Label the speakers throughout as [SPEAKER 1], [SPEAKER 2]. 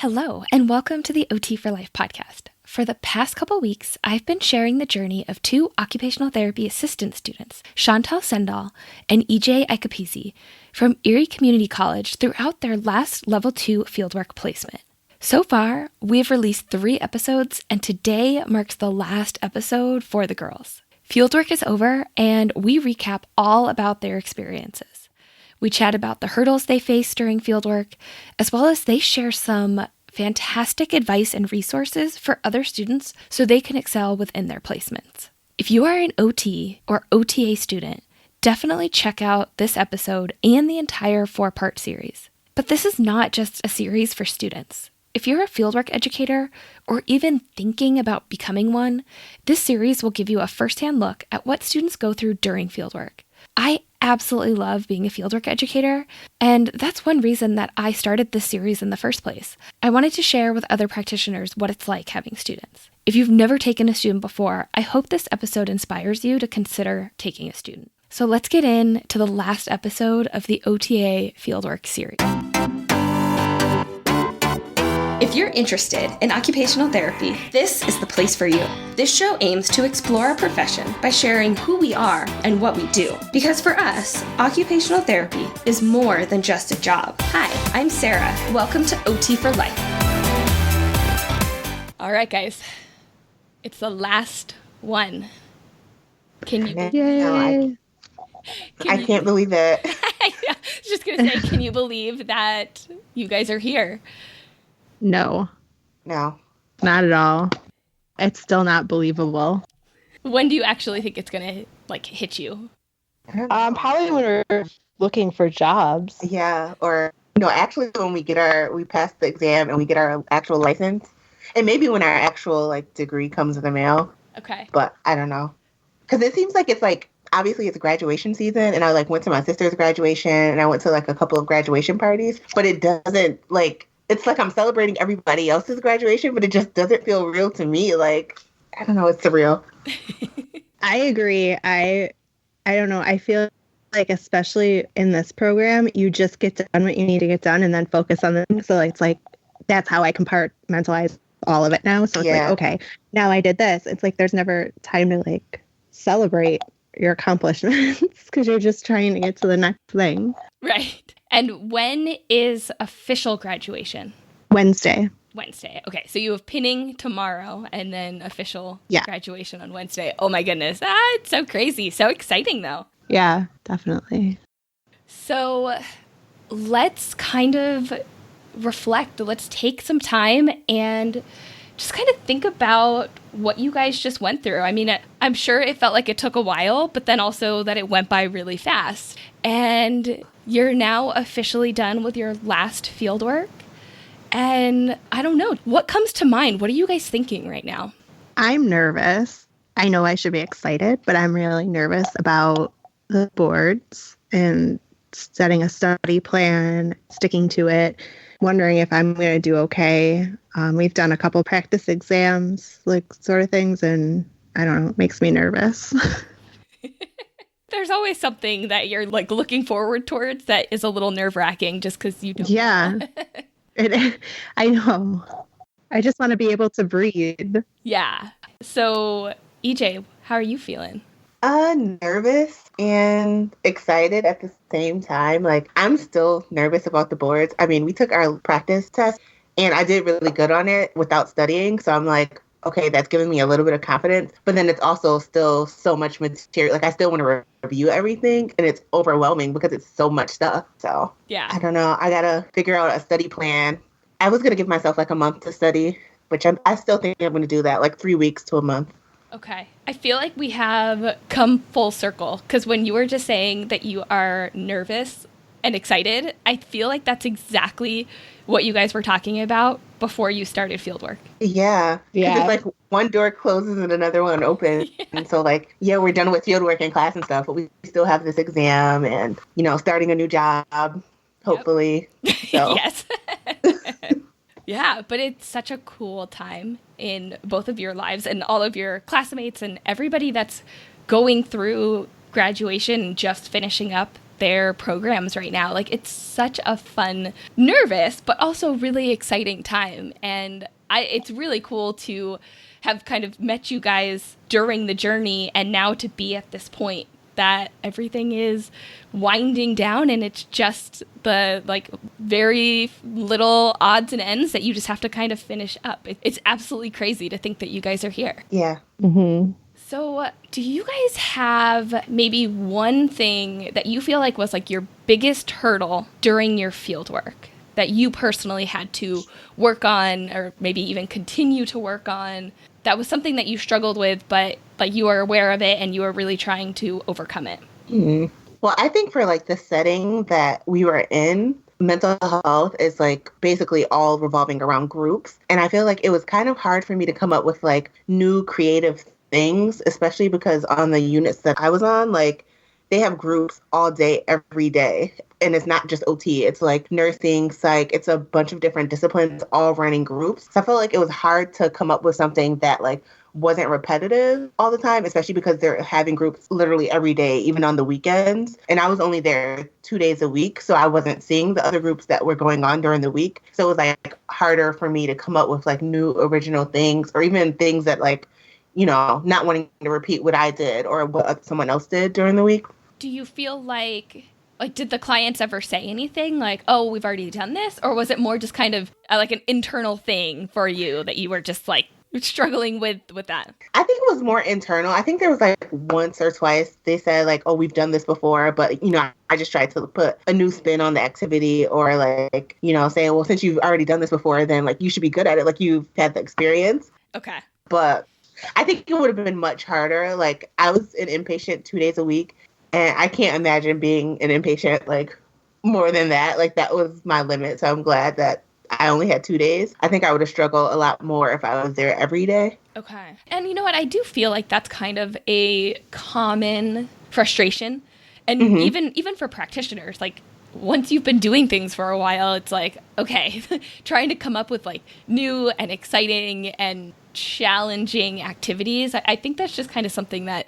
[SPEAKER 1] Hello, and welcome to the OT for Life podcast. For the past couple weeks, I've been sharing the journey of two occupational therapy assistant students, Chantal Sendall and Ikpeze, from Erie Community College throughout their last Level 2 fieldwork placement. So far, we've released 3 episodes, and today marks the last episode for the girls. Fieldwork is over, and we recap all about their experiences. We chat about the hurdles they face during fieldwork, as well as they share some fantastic advice and resources for other students so they can excel within their placements. If you are an OT or OTA student, definitely check out this episode and the entire 4-part series. But this is not just a series for students. If you're a fieldwork educator or even thinking about becoming one, this series will give you a firsthand look at what students go through during fieldwork. I absolutely love being a fieldwork educator, and that's one reason that I started this series in the first place. I wanted to share with other practitioners what it's like having students. If you've never taken a student before, I hope this episode inspires you to consider taking a student. So let's get into the last episode of the OTA Fieldwork series. If you're interested in occupational therapy, this is the place for you. This show aims to explore our profession by sharing who we are and what we do. Because for us, occupational therapy is more than just a job. Hi, I'm Sarah. Welcome to OT for Life. All right, guys. It's the last one. Can you?
[SPEAKER 2] Yay. I can't believe it.
[SPEAKER 1] I was just going to say, can you believe that you guys are here?
[SPEAKER 2] No,
[SPEAKER 3] not
[SPEAKER 2] at all. It's still not believable.
[SPEAKER 1] When do you actually think it's gonna hit you?
[SPEAKER 4] Probably when we're looking for jobs.
[SPEAKER 3] Yeah, or actually when we pass the exam and we get our actual license, and maybe when our actual degree comes in the mail.
[SPEAKER 1] Okay.
[SPEAKER 3] But I don't know, because it seems like it's obviously it's graduation season, and I went to my sister's graduation, and I went to a couple of graduation parties, but it doesn't it's like I'm celebrating everybody else's graduation, but it just doesn't feel real to me. I don't know, it's surreal.
[SPEAKER 2] I agree. I don't know. I feel like, especially in this program, you just get done what you need to get done and then focus on them. So it's that's how I compartmentalize all of it now. So it's okay, now I did this. It's there's never time to celebrate your accomplishments because you're just trying to get to the next thing.
[SPEAKER 1] Right. And when is official graduation?
[SPEAKER 2] Wednesday.
[SPEAKER 1] Okay, so you have pinning tomorrow and then official graduation on Wednesday. Oh my goodness. It's so crazy. So exciting though.
[SPEAKER 2] Yeah, definitely.
[SPEAKER 1] So let's kind of reflect. Let's take some time and just kind of think about what you guys just went through. I mean, I'm sure it felt like it took a while, but then also that it went by really fast. And you're now officially done with your last field work. And I don't know, what comes to mind? What are you guys thinking right now?
[SPEAKER 2] I'm nervous. I know I should be excited, but I'm really nervous about the boards and setting a study plan, sticking to it, wondering if I'm going to do okay. We've done a couple practice exams, sort of things, and I don't know, it makes me nervous.
[SPEAKER 1] There's always something that you're looking forward towards that is a little nerve-wracking just because you don't know.
[SPEAKER 2] I know. I just want to be able to breathe.
[SPEAKER 1] Yeah. So, EJ, how are you feeling?
[SPEAKER 3] Nervous and excited at the same time. I'm still nervous about the boards. I mean, we took our practice test and I did really good on it without studying. So I'm okay, that's giving me a little bit of confidence. But then it's also still so much material. I still want to review everything, and it's overwhelming because it's so much stuff. So
[SPEAKER 1] yeah,
[SPEAKER 3] I don't know. I got to figure out a study plan. I was going to give myself a month to study, which I still think I'm going to do that, 3 weeks to a month.
[SPEAKER 1] Okay. I feel like we have come full circle because when you were just saying that you are nervous and excited, I feel like that's exactly what you guys were talking about before you started fieldwork.
[SPEAKER 3] Yeah. It's one door closes and another one opens. Yeah. And so we're done with fieldwork in class and stuff, but we still have this exam and, starting a new job, hopefully.
[SPEAKER 1] Yep.
[SPEAKER 3] So.
[SPEAKER 1] Yes. Yeah, but it's such a cool time in both of your lives and all of your classmates and everybody that's going through graduation and just finishing up their programs right now. Like, it's such a fun, nervous, but also really exciting time. And it's really cool to have kind of met you guys during the journey and now to be at this point that everything is winding down and it's just the like very little odds and ends that you just have to kind of finish up. It's absolutely crazy to think that you guys are here.
[SPEAKER 3] Yeah.
[SPEAKER 2] Mm-hmm.
[SPEAKER 1] So do you guys have maybe one thing that you feel like was like your biggest hurdle during your field work that you personally had to work on or maybe even continue to work on? That was something that you struggled with, but like you are aware of it and you are really trying to overcome it.
[SPEAKER 3] Mm-hmm. Well, I think for like the setting that we were in, mental health is like basically all revolving around groups. And I feel like it was kind of hard for me to come up with like new creative things, especially because on the units that I was on, like they have groups all day, every day. And it's not just OT, it's like nursing, psych, it's a bunch of different disciplines all running groups. So I felt like it was hard to come up with something that like wasn't repetitive all the time, especially because they're having groups literally every day, even on the weekends. And I was only there 2 days a week, so I wasn't seeing the other groups that were going on during the week. So it was like harder for me to come up with like new original things or even things that like, you know, not wanting to repeat what I did or what someone else did during the week.
[SPEAKER 1] Do you feel like did the clients ever say anything like, oh, we've already done this? Or was it more just kind of like an internal thing for you that you were just like struggling with that?
[SPEAKER 3] I think it was more internal. I think there was like once or twice they said like, oh, we've done this before, but you know, I just tried to put a new spin on the activity or like, you know, saying, well, since you've already done this before, then like you should be good at it. Like you've had the experience.
[SPEAKER 1] Okay.
[SPEAKER 3] But I think it would have been much harder. Like I was an inpatient 2 days a week and I can't imagine being an inpatient like more than that. Like that was my limit. So I'm glad that I only had 2 days. I think I would have struggled a lot more if I was there every day.
[SPEAKER 1] Okay. And you know what? I do feel like that's kind of a common frustration. And even for practitioners, like once you've been doing things for a while, it's like, okay, trying to come up with like new and exciting and challenging activities. I think that's just kind of something that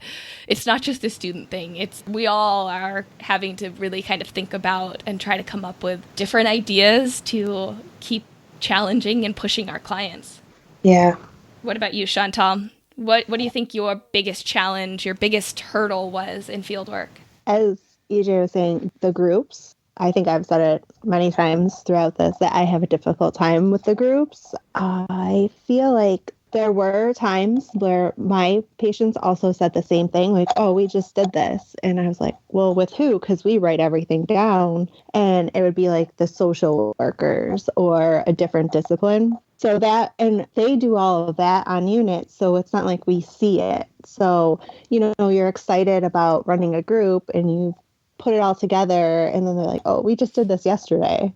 [SPEAKER 1] it's not just a student thing. It's we all are having to really kind of think about and try to come up with different ideas to keep challenging and pushing our clients.
[SPEAKER 3] Yeah.
[SPEAKER 1] What about you, Chantal? What do you think your biggest challenge, your biggest hurdle was in fieldwork?
[SPEAKER 2] As EJ was saying, the groups. I think I've said it many times throughout this that I have a difficult time with the groups. I feel like there were times where my patients also said the same thing, like, oh, we just did this. And I was like, well, with who? Because we write everything down. And it would be like the social workers or a different discipline. So that, and they do all of that on units. So it's not like we see it. So, you know, you're excited about running a group and you put it all together. And then they're like, oh, we just did this yesterday.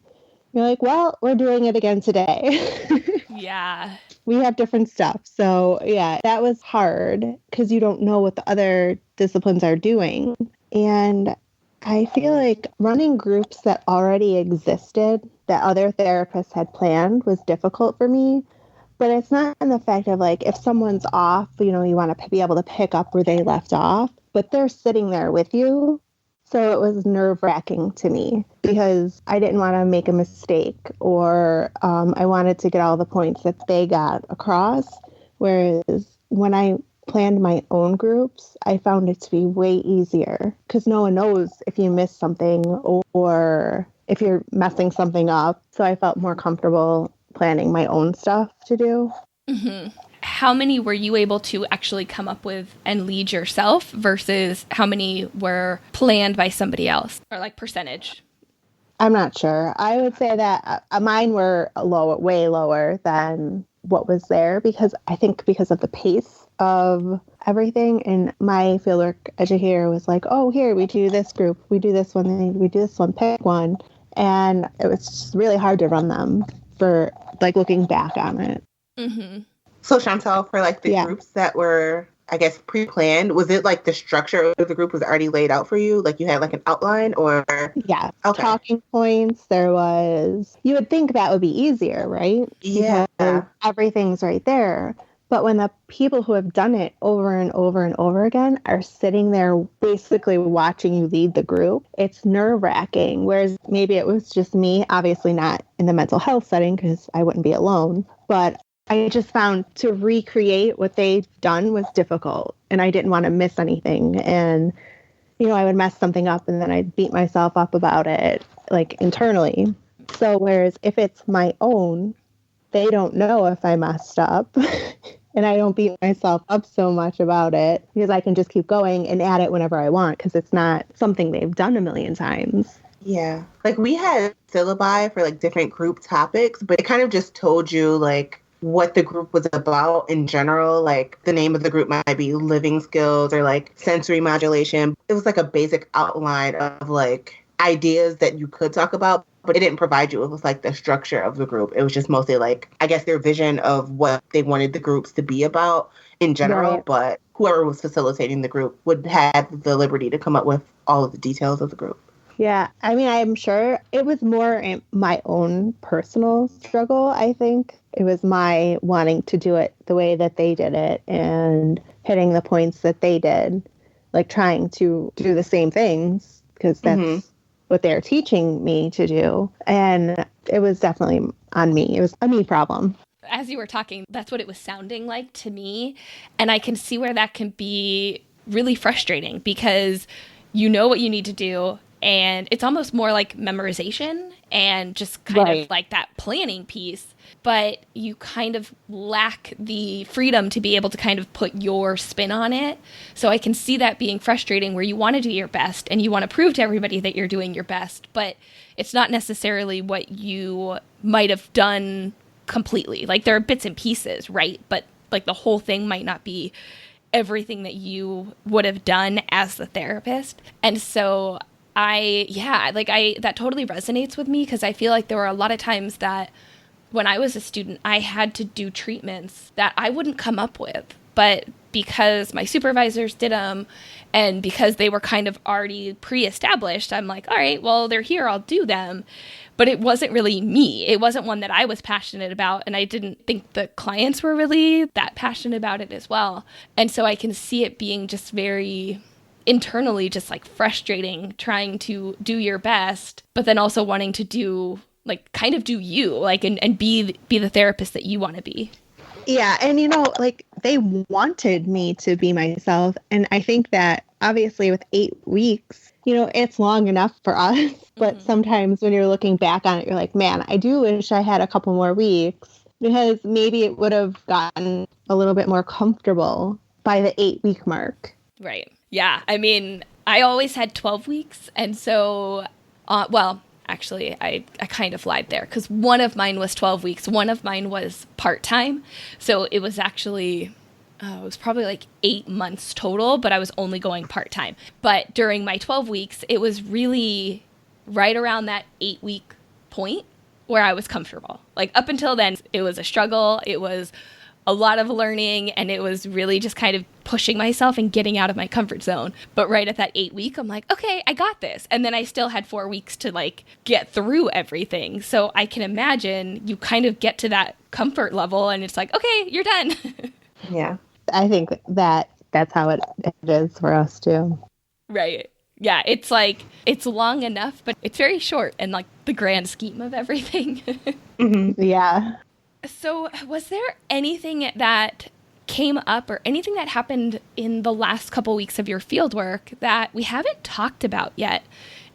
[SPEAKER 2] You're like, well, we're doing it again today.
[SPEAKER 1] Yeah.
[SPEAKER 2] We have different stuff. So yeah, that was hard because you don't know what the other disciplines are doing. And I feel like running groups that already existed, that other therapists had planned, was difficult for me. But it's not in the fact of like, if someone's off, you know, you want to be able to pick up where they left off, but they're sitting there with you. So it was nerve-wracking to me because I didn't want to make a mistake or I wanted to get all the points that they got across. Whereas when I planned my own groups, I found it to be way easier because no one knows if you miss something or if you're messing something up. So I felt more comfortable planning my own stuff to do.
[SPEAKER 1] Mm-hmm. How many were you able to actually come up with and lead yourself versus how many were planned by somebody else, or like percentage?
[SPEAKER 2] I'm not sure. I would say that mine were way lower than what was there because I think because of the pace of everything. And my fieldwork educator was like, oh, here, we do this group, we do this one, we do this one, pick one. And it was just really hard to run them for like looking back on it.
[SPEAKER 1] Mm-hmm.
[SPEAKER 3] So Chantal, for like the groups that were, I guess, pre-planned, was it like the structure of the group was already laid out for you? Like you had like an outline or?
[SPEAKER 2] Yeah.
[SPEAKER 3] Okay.
[SPEAKER 2] Talking points. There was, you would think that would be easier, right?
[SPEAKER 3] Yeah.
[SPEAKER 2] Because everything's right there. But when the people who have done it over and over and over again are sitting there basically watching you lead the group, it's nerve-wracking. Whereas maybe it was just me, obviously not in the mental health setting because I wouldn't be alone. But I just found to recreate what they'd done was difficult, and I didn't want to miss anything. And, I would mess something up and then I'd beat myself up about it, like internally. So whereas if it's my own, they don't know if I messed up and I don't beat myself up so much about it because I can just keep going and add it whenever I want because it's not something they've done a million times.
[SPEAKER 3] Yeah. Like we had syllabi for like different group topics, but it kind of just told you like what the group was about in general. Like the name of the group might be living skills or like sensory modulation. It was like a basic outline of like ideas that you could talk about, but it didn't provide you with like the structure of the group. It was just mostly like, I guess, their vision of what they wanted the groups to be about in general. Right. But whoever was facilitating the group would have the liberty to come up with all of the details of the group.
[SPEAKER 2] Yeah, I mean, I'm sure it was more my own personal struggle, I think. It was my wanting to do it the way that they did it and hitting the points that they did, like trying to do the same things because that's what they're teaching me to do. And it was definitely on me. It was a me problem.
[SPEAKER 1] As you were talking, that's what it was sounding like to me. And I can see where that can be really frustrating because you know what you need to do. And it's almost more like memorization and just kind of like that planning piece. But you kind of lack the freedom to be able to kind of put your spin on it. So I can see that being frustrating where you want to do your best and you want to prove to everybody that you're doing your best. But it's not necessarily what you might have done completely. Like there are bits and pieces, right? But like the whole thing might not be everything that you would have done as the therapist. And so that totally resonates with me because I feel like there were a lot of times that when I was a student, I had to do treatments that I wouldn't come up with. But because my supervisors did them and because they were kind of already pre-established, I'm like, all right, well, they're here, I'll do them. But it wasn't really me. It wasn't one that I was passionate about. And I didn't think the clients were really that passionate about it as well. And so I can see it being just very internally just like frustrating trying to do your best, but then also wanting to do like kind of do you like and be the therapist that you want to be.
[SPEAKER 2] Yeah. And like they wanted me to be myself. And I think that obviously with 8 weeks, it's long enough for us. But sometimes when you're looking back on it, you're like, man, I do wish I had a couple more weeks because maybe it would have gotten a little bit more comfortable by the 8-week mark.
[SPEAKER 1] Right. Yeah, I mean, I always had 12 weeks. And so, actually, I kind of lied there because one of mine was 12 weeks. One of mine was part-time. So it was actually, it was probably like 8 months total, but I was only going part-time. But during my 12 weeks, it was really right around that 8-week point where I was comfortable. Like up until then, it was a struggle. It was a lot of learning, and it was really just kind of pushing myself and getting out of my comfort zone. But right at that 8-week, I'm like, okay, I got this. And then I still had 4 weeks to like get through everything. So I can imagine you kind of get to that comfort level and it's like, okay, you're done.
[SPEAKER 2] Yeah. I think that's how it is for us too.
[SPEAKER 1] Right. Yeah. It's like, it's long enough, but it's very short in like the grand scheme of everything.
[SPEAKER 2] Yeah.
[SPEAKER 1] So was there anything that came up or anything that happened in the last couple weeks of your fieldwork that we haven't talked about yet?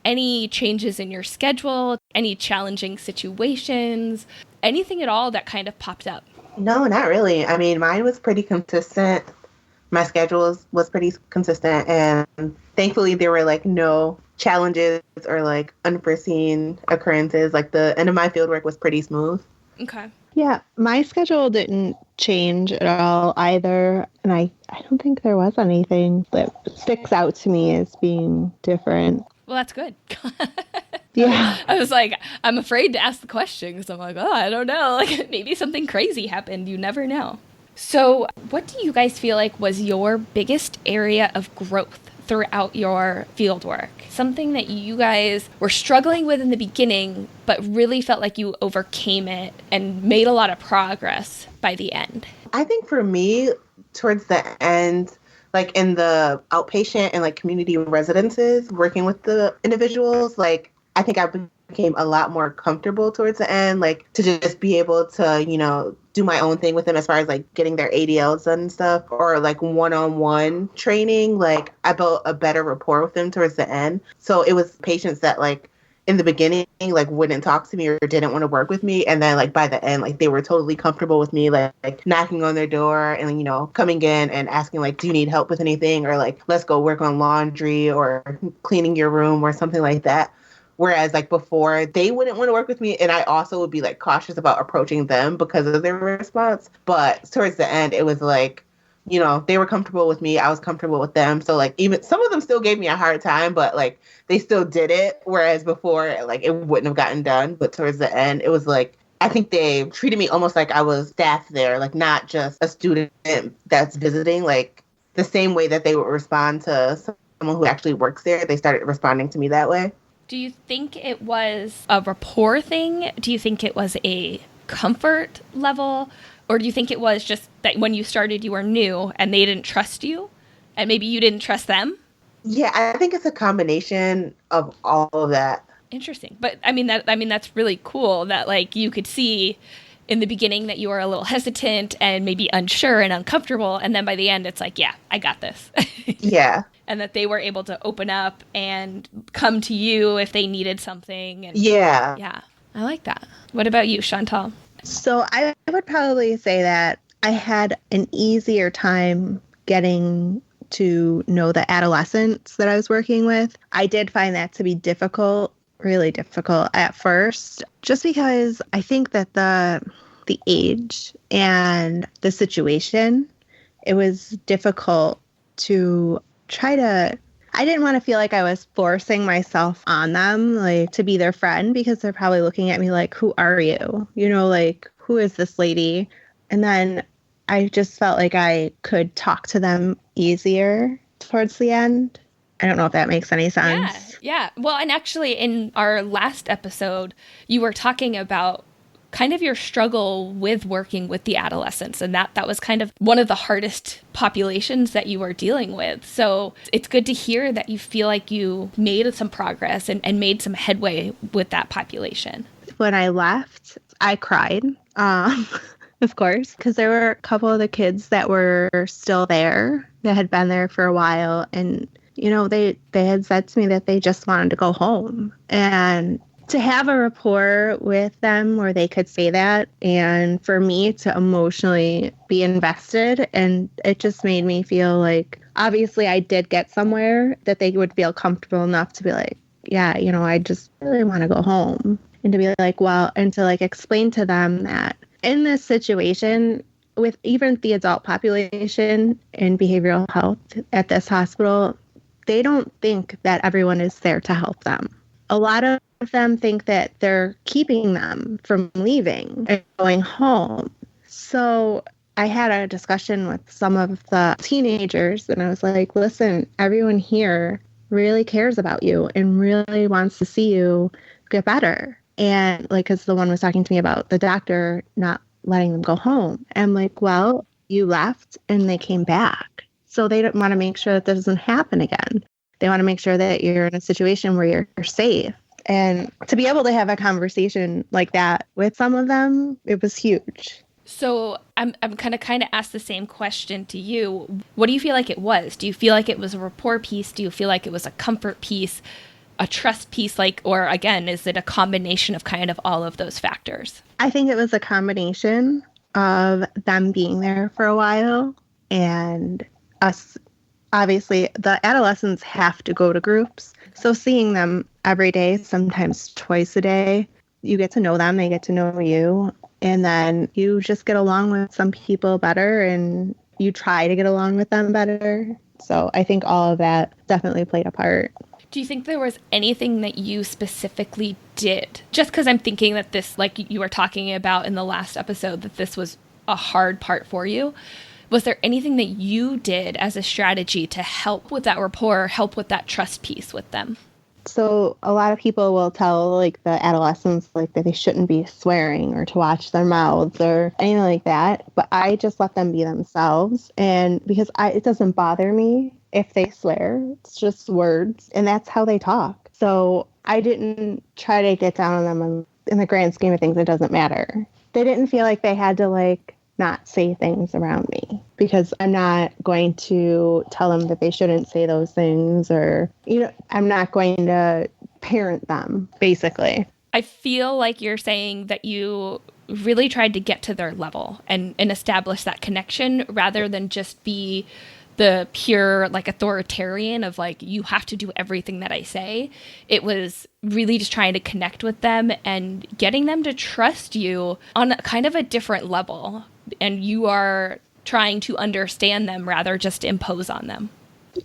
[SPEAKER 1] Any changes in your schedule, any challenging situations, anything at all that kind of popped up?
[SPEAKER 3] No, not really. I mean, mine was pretty consistent. My schedule was pretty consistent, and thankfully there were like no challenges or like unforeseen occurrences. Like the end of my fieldwork was pretty smooth.
[SPEAKER 1] Okay.
[SPEAKER 2] Yeah, my schedule didn't change at all either. And I don't think there was anything that sticks out to me as being different.
[SPEAKER 1] Well, that's good.
[SPEAKER 2] Yeah.
[SPEAKER 1] I was like, I'm afraid to ask the question because I'm like, oh, I don't know. Like maybe something crazy happened. You never know. So what do you guys feel like was your biggest area of growth throughout your field work? Something that you guys were struggling with in the beginning, but really felt like you overcame it and made a lot of progress by the end?
[SPEAKER 3] I think for me, towards the end, like in the outpatient and like community residences, working with the individuals, like I think I became a lot more comfortable towards the end, like to just be able to, do my own thing with them as far as like getting their ADLs done and stuff, or like one-on-one training. Like I built a better rapport with them towards the end. So it was patients that like in the beginning, like wouldn't talk to me or didn't want to work with me. And then like by the end, like they were totally comfortable with me, like knocking on their door and, coming in and asking like, do you need help with anything? Or like, let's go work on laundry or cleaning your room or something like that. Whereas like before, they wouldn't want to work with me. And I also would be like cautious about approaching them because of their response. But towards the end, it was like, they were comfortable with me. I was comfortable with them. So like even some of them still gave me a hard time, but like they still did it. Whereas before, like it wouldn't have gotten done. But towards the end, it was like, I think they treated me almost like I was staff there, like not just a student that's visiting, like the same way that they would respond to someone who actually works there. They started responding to me that way.
[SPEAKER 1] Do you think it was a rapport thing? Do you think it was a comfort level? Or do you think it was just that when you started, you were new and they didn't trust you? And maybe you didn't trust them?
[SPEAKER 3] Yeah, I think it's a combination of all of that.
[SPEAKER 1] Interesting. But that's really cool that like you could see in the beginning that you were a little hesitant and maybe unsure and uncomfortable. And then by the end, it's like, yeah, I got this.
[SPEAKER 3] Yeah.
[SPEAKER 1] And that they were able to open up and come to you if they needed something. And
[SPEAKER 3] yeah.
[SPEAKER 1] Yeah. I like that. What about you, Chantal?
[SPEAKER 2] So I would probably say that I had an easier time getting to know the adolescents that I was working with. I did find that to be difficult, really difficult at first, just because I think that the age and the situation, it was difficult to I didn't want to feel like I was forcing myself on them, like to be their friend, because they're probably looking at me like, who are you? Like, who is this lady? And then I just felt like I could talk to them easier towards the end. I don't know if that makes any sense.
[SPEAKER 1] Yeah. Well, and actually in our last episode, you were talking about kind of your struggle with working with the adolescents, and that was kind of one of the hardest populations that you were dealing with. So it's good to hear that you feel like you made some progress and made some headway with that population.
[SPEAKER 2] When I left, I cried, of course, because there were a couple of the kids that were still there, that had been there for a while, and they had said to me that they just wanted to go home. And to have a rapport with them where they could say that, and for me to emotionally be invested, and it just made me feel like, obviously I did get somewhere that they would feel comfortable enough to be like, yeah, I just really want to go home. And to be like, well, and to like explain to them that in this situation, with even the adult population in behavioral health at this hospital, they don't think that everyone is there to help them. A lot of them think that they're keeping them from leaving and going home. So I had a discussion with some of the teenagers, and I was like, listen, everyone here really cares about you and really wants to see you get better. And like, because the one was talking to me about the doctor not letting them go home. I'm like, well, you left and they came back. So they don't want to make sure that this doesn't happen again. They want to make sure that you're in a situation where you're safe. And to be able to have a conversation like that with some of them, it was huge.
[SPEAKER 1] So I'm kind of ask the same question to you. What do you feel like it was? Do you feel like it was a rapport piece? Do you feel like it was a comfort piece, a trust piece? Or again, is it a combination of kind of all of those factors?
[SPEAKER 2] I think it was a combination of them being there for a while and us. Obviously, the adolescents have to go to groups. So seeing them every day, sometimes twice a day, you get to know them, they get to know you. And then you just get along with some people better and you try to get along with them better. So I think all of that definitely played a part.
[SPEAKER 1] Do you think there was anything that you specifically did? Just because I'm thinking that this, like you were talking about in the last episode, that this was a hard part for you. Was there anything that you did as a strategy to help with that rapport, help with that trust piece with them?
[SPEAKER 2] So a lot of people will tell like the adolescents like that they shouldn't be swearing or to watch their mouths or anything like that. But I just let them be themselves. And because it doesn't bother me if they swear, it's just words and that's how they talk. So I didn't try to get down on them. And in the grand scheme of things, it doesn't matter. They didn't feel like they had to like not say things around me because I'm not going to tell them that they shouldn't say those things or, I'm not going to parent them, basically.
[SPEAKER 1] I feel like you're saying that you really tried to get to their level and establish that connection rather than just be the pure like authoritarian of like, you have to do everything that I say. It was really just trying to connect with them and getting them to trust you on kind of a different level. And you are trying to understand them rather just impose on them.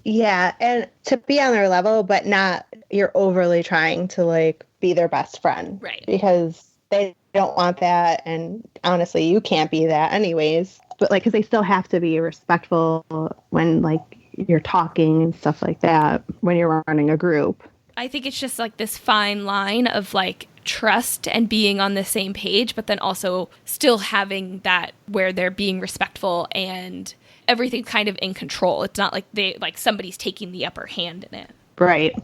[SPEAKER 2] Yeah. And to be on their level, but not you're overly trying to like be their best friend.
[SPEAKER 1] Right.
[SPEAKER 2] Because they don't want that. And honestly, you can't be that anyways. But like, because they still have to be respectful when like you're talking and stuff like that when you're running a group.
[SPEAKER 1] I think it's just like this fine line of like trust and being on the same page, but then also still having that where they're being respectful and everything's kind of in control. It's not like somebody's taking the upper hand in it.
[SPEAKER 2] Right.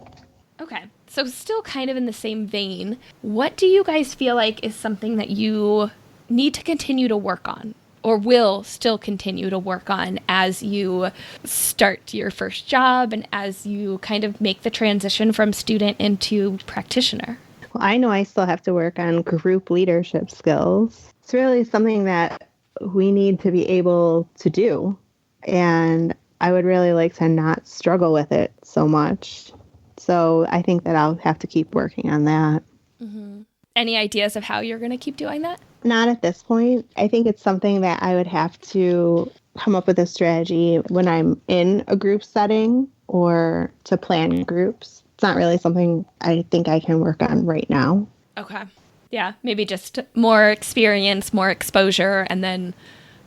[SPEAKER 1] Okay. So still kind of in the same vein, what do you guys feel like is something that you need to continue to work on or will still continue to work on as you start your first job and as you kind of make the transition from student into practitioner?
[SPEAKER 2] Well, I know I still have to work on group leadership skills. It's really something that we need to be able to do. And I would really like to not struggle with it so much. So I think that I'll have to keep working on that.
[SPEAKER 1] Mm-hmm. Any ideas of how you're going to keep doing that?
[SPEAKER 2] Not at this point. I think it's something that I would have to come up with a strategy when I'm in a group setting or to plan groups. It's not really something I think I can work on right now.
[SPEAKER 1] Okay. Yeah, maybe just more experience, more exposure, and then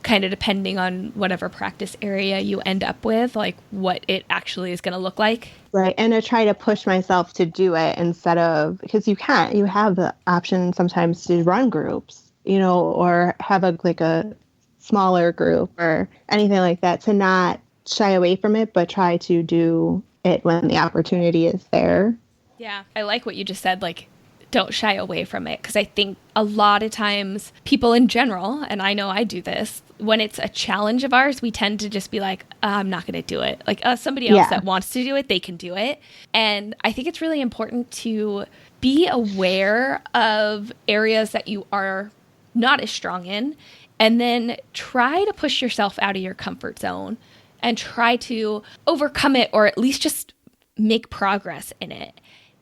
[SPEAKER 1] kind of depending on whatever practice area you end up with, like what it actually is going to look like.
[SPEAKER 2] Right. And to try to push myself to do it instead of, because you have the option sometimes to run groups, or have a smaller group or anything like that, to not shy away from it, but try to do it when the opportunity is there.
[SPEAKER 1] Yeah. I like what you just said, like, don't shy away from it. Because I think a lot of times people in general, and I know I do this, when it's a challenge of ours, we tend to just be like, I'm not going to do it. Like somebody else that wants to do it, they can do it. And I think it's really important to be aware of areas that you are not as strong in, and then try to push yourself out of your comfort zone and try to overcome it or at least just make progress in it.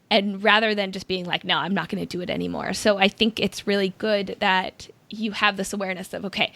[SPEAKER 1] And rather than just being like, no, I'm not going to do it anymore. So I think it's really good that you have this awareness of, okay,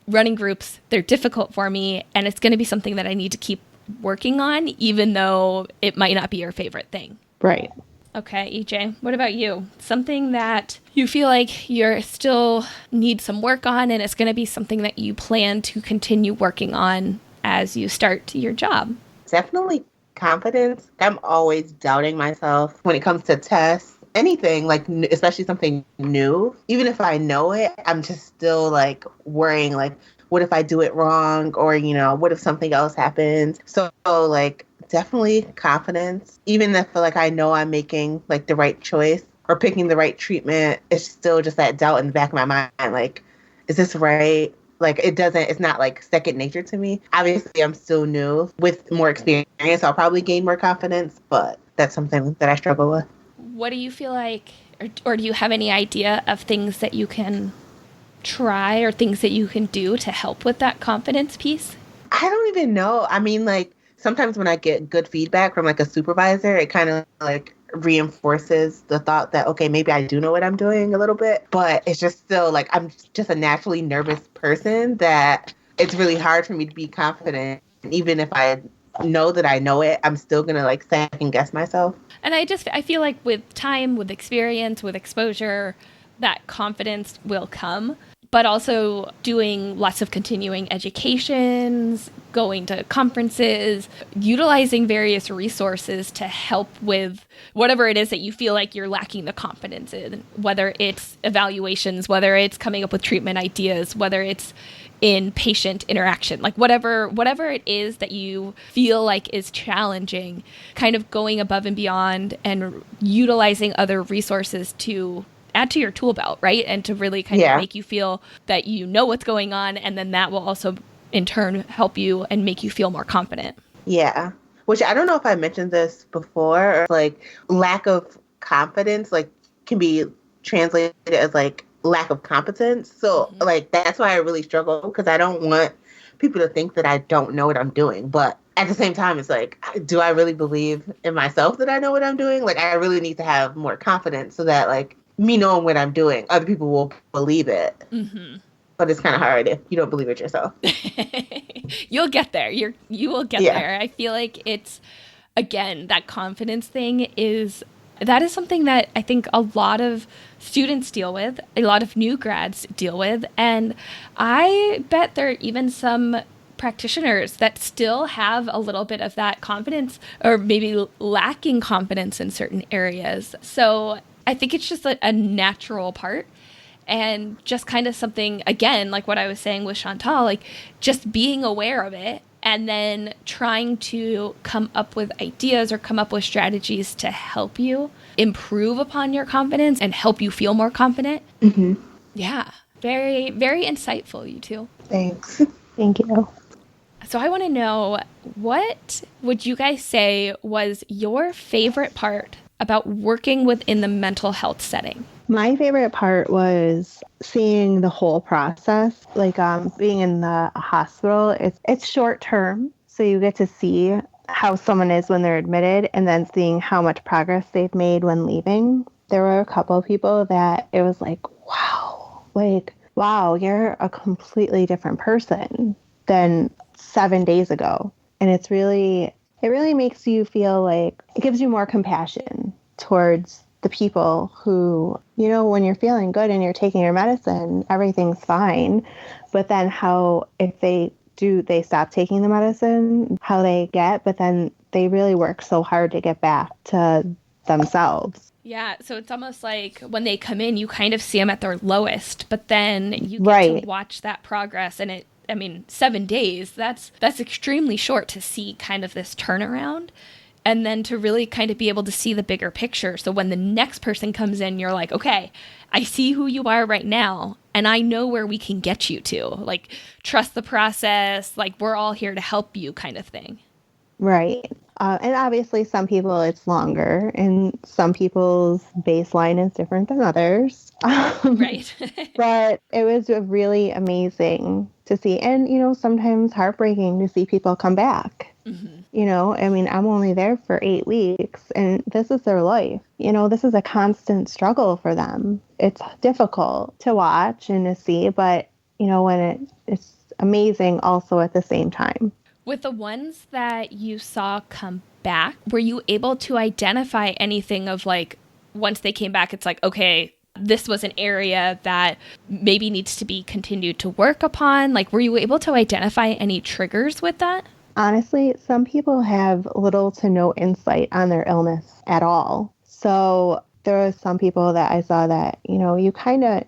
[SPEAKER 1] running groups, they're difficult for me, and it's going to be something that I need to keep working on, even though it might not be your favorite thing.
[SPEAKER 2] Right.
[SPEAKER 1] Okay, EJ, what about you? Something that you feel like you're still need some work on, and it's going to be something that you plan to continue working on as you start your job?
[SPEAKER 3] Definitely confidence. I'm always doubting myself when it comes to tests, anything, like especially something new. Even if I know it, I'm just still like worrying, like, what if I do it wrong? Or, what if something else happens? So like definitely confidence. Even if like I know I'm making like the right choice or picking the right treatment, it's still just that doubt in the back of my mind. Like, is this right? Like, it's not like second nature to me. Obviously, I'm still new. With more experience, I'll probably gain more confidence, but that's something that I struggle with.
[SPEAKER 1] What do you feel like, or do you have any idea of things that you can try or things that you can do to help with that confidence piece?
[SPEAKER 3] I don't even know. I mean, like, sometimes when I get good feedback from like a supervisor, it kind of like reinforces the thought that, okay, maybe I do know what I'm doing a little bit, but it's just still like, I'm just a naturally nervous person that it's really hard for me to be confident. Even if I know that I know it, I'm still going to like second guess myself.
[SPEAKER 1] And I feel like with time, with experience, with exposure, that confidence will come. but also doing lots of continuing educations, going to conferences, utilizing various resources to help with whatever it is that you feel like you're lacking the confidence in, whether it's evaluations, whether it's coming up with treatment ideas, whether it's in patient interaction, like whatever it is that you feel like is challenging, kind of going above and beyond and utilizing other resources to add to your tool belt, right? And to really kind of make you feel that you know what's going on. And then that will also in turn help you and make you feel more confident.
[SPEAKER 3] Yeah. Which I don't know if I mentioned this before, or like lack of confidence, like can be translated as like lack of competence. So like that's why I really struggle, because I don't want people to think that I don't know what I'm doing. But at the same time, it's like, do I really believe in myself that I know what I'm doing? Like I really need to have more confidence so that like me knowing what I'm doing, other people will believe it. But it's kind of hard if you don't believe it yourself.
[SPEAKER 1] You'll get there. You will get there. I feel like it's, again, that confidence thing that is something that I think a lot of students deal with, a lot of new grads deal with. And I bet there are even some practitioners that still have a little bit of that confidence, or maybe lacking confidence in certain areas. So I think it's just a natural part. And just kind of something, again, like what I was saying with Chantal, like just being aware of it and then trying to come up with ideas or come up with strategies to help you improve upon your confidence and help you feel more confident. Yeah. Very, very insightful, you two.
[SPEAKER 3] Thanks.
[SPEAKER 2] Thank you.
[SPEAKER 1] So I want to know, what would you guys say was your favorite part about working within the mental health setting?
[SPEAKER 2] My favorite part was seeing the whole process, like being in the hospital. It's short term, so you get to see how someone is when they're admitted and then seeing how much progress they've made when leaving. There were a couple of people that it was like, wow, you're a completely different person than 7 days ago. And it really makes you feel like it gives you more compassion towards the people who, you know, when you're feeling good and you're taking your medicine, everything's fine. But then how, if they stop taking the medicine, how they get, but then they really work so hard to get back to themselves.
[SPEAKER 1] Yeah, so it's almost like when they come in, you kind of see them at their lowest, but then you get to watch that progress. And 7 days, that's extremely short to see kind of this turnaround. And then to really kind of be able to see the bigger picture. So when the next person comes in, you're like, okay, I see who you are right now. And I know where we can get you to. Like, trust the process. Like, we're all here to help you kind of thing.
[SPEAKER 2] Right. And obviously some people it's longer and some people's baseline is different than others.
[SPEAKER 1] Right.
[SPEAKER 2] But it was really amazing to see. And, you know, sometimes heartbreaking to see people come back. You know, I mean, I'm only there for 8 weeks and this is their life. You know, this is a constant struggle for them. It's difficult to watch and to see, but, you know, when it's amazing also at the same time.
[SPEAKER 1] With the ones that you saw come back, were you able to identify anything of like, once they came back, it's like, okay, this was an area that maybe needs to be continued to work upon? Like, were you able to identify any triggers with that?
[SPEAKER 2] Honestly, some people have little to no insight on their illness at all. So there are some people that I saw that, you know, you kind of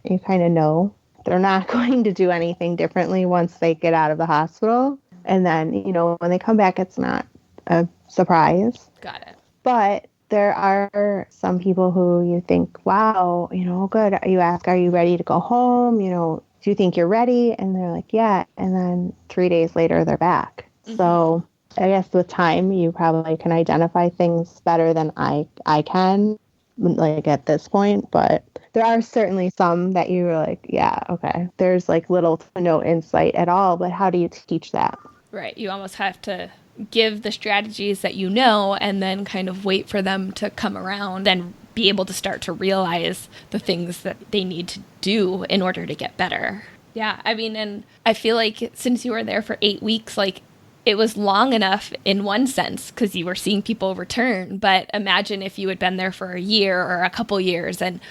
[SPEAKER 2] know they're not going to do anything differently once they get out of the hospital. And then, you know, when they come back, it's not a surprise.
[SPEAKER 1] Got it.
[SPEAKER 2] But there are some people who you think, wow, you know, good. You ask, are you ready to go home? You know, do you think you're ready? And they're like, yeah. And then 3 days later, they're back. So I guess with time, you probably can identify things better than I can, like at this point. But there are certainly some that you're like, yeah, okay. There's like little to no insight at all. But how do you teach that?
[SPEAKER 1] Right. You almost have to give the strategies that you know and then kind of wait for them to come around and be able to start to realize the things that they need to do in order to get better. Yeah. I mean, and I feel like since you were there for 8 weeks, like, it was long enough in one sense because you were seeing people return. But imagine if you had been there for a year or a couple years and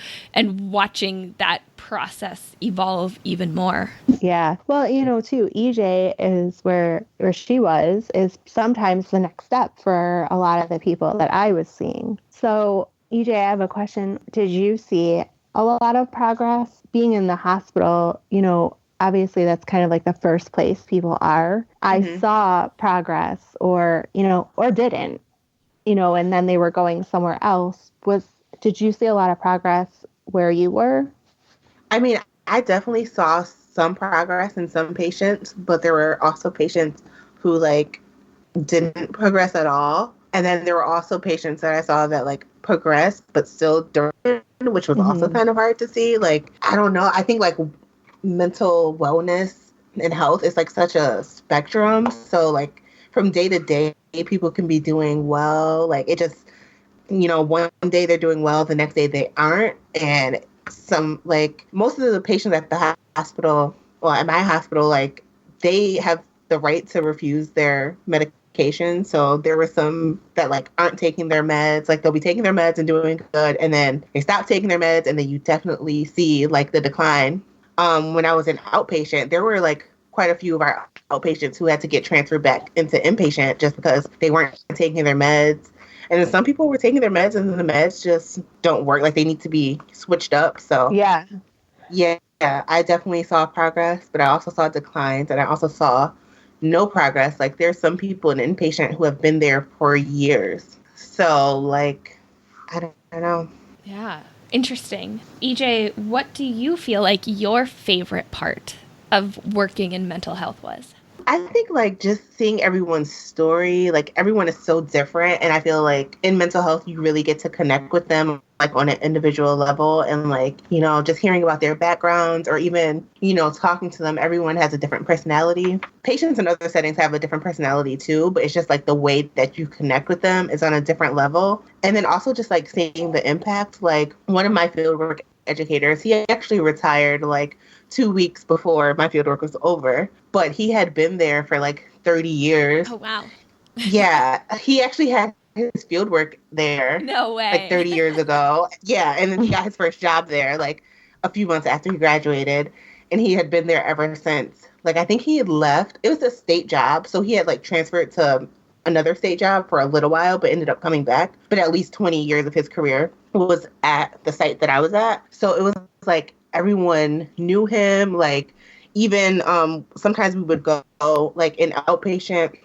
[SPEAKER 1] watching that process evolve even more.
[SPEAKER 2] Yeah. Well, too, EJ is where she was is sometimes the next step for a lot of the people that I was seeing. So, EJ, I have a question. Did you see a lot of progress being in the hospital? Obviously that's kind of like the first place people are. I saw progress or didn't, and then they were going somewhere else. Did you see a lot of progress where you were?
[SPEAKER 3] I mean, I definitely saw some progress in some patients, but there were also patients who like didn't progress at all. And then there were also patients that I saw that like progressed, but still during, which was also kind of hard to see. Like, I don't know. I think like mental wellness and health is like such a spectrum. So like from day to day, people can be doing well. Like it just, one day they're doing well, the next day they aren't. And some like most of the patients at the hospital, well, at my hospital, like they have the right to refuse their medication. So there were some that like aren't taking their meds, like they'll be taking their meds and doing good, and then they stop taking their meds, and then you definitely see like the decline. When I was an outpatient, there were like quite a few of our outpatients who had to get transferred back into inpatient just because they weren't taking their meds. And then some people were taking their meds and the meds just don't work. Like they need to be switched up. So
[SPEAKER 2] yeah,
[SPEAKER 3] I definitely saw progress, but I also saw declines, and I also saw no progress. Like there's some people in inpatient who have been there for years. So like, I don't know.
[SPEAKER 1] Yeah. Interesting. EJ, what do you feel like your favorite part of working in mental health was?
[SPEAKER 3] I think like just seeing everyone's story, like everyone is so different. And I feel like in mental health, you really get to connect with them like on an individual level, and like, just hearing about their backgrounds or even, talking to them. Everyone has a different personality. Patients in other settings have a different personality too, but it's just like the way that you connect with them is on a different level. And then also just like seeing the impact, like one of my fieldwork educators, he actually retired like 2 weeks before my fieldwork was over, but he had been there for like 30 years.
[SPEAKER 1] Oh, wow.
[SPEAKER 3] Yeah, he actually had his fieldwork there.
[SPEAKER 1] No way.
[SPEAKER 3] Like 30 years ago. Yeah, and then he got his first job there like a few months after he graduated, and he had been there ever since. Like I think he had left. It was a state job, so he had like transferred to another state job for a little while, but ended up coming back. But at least 20 years of his career was at the site that I was at. So it was like everyone knew him. Like even sometimes we would go like in outpatient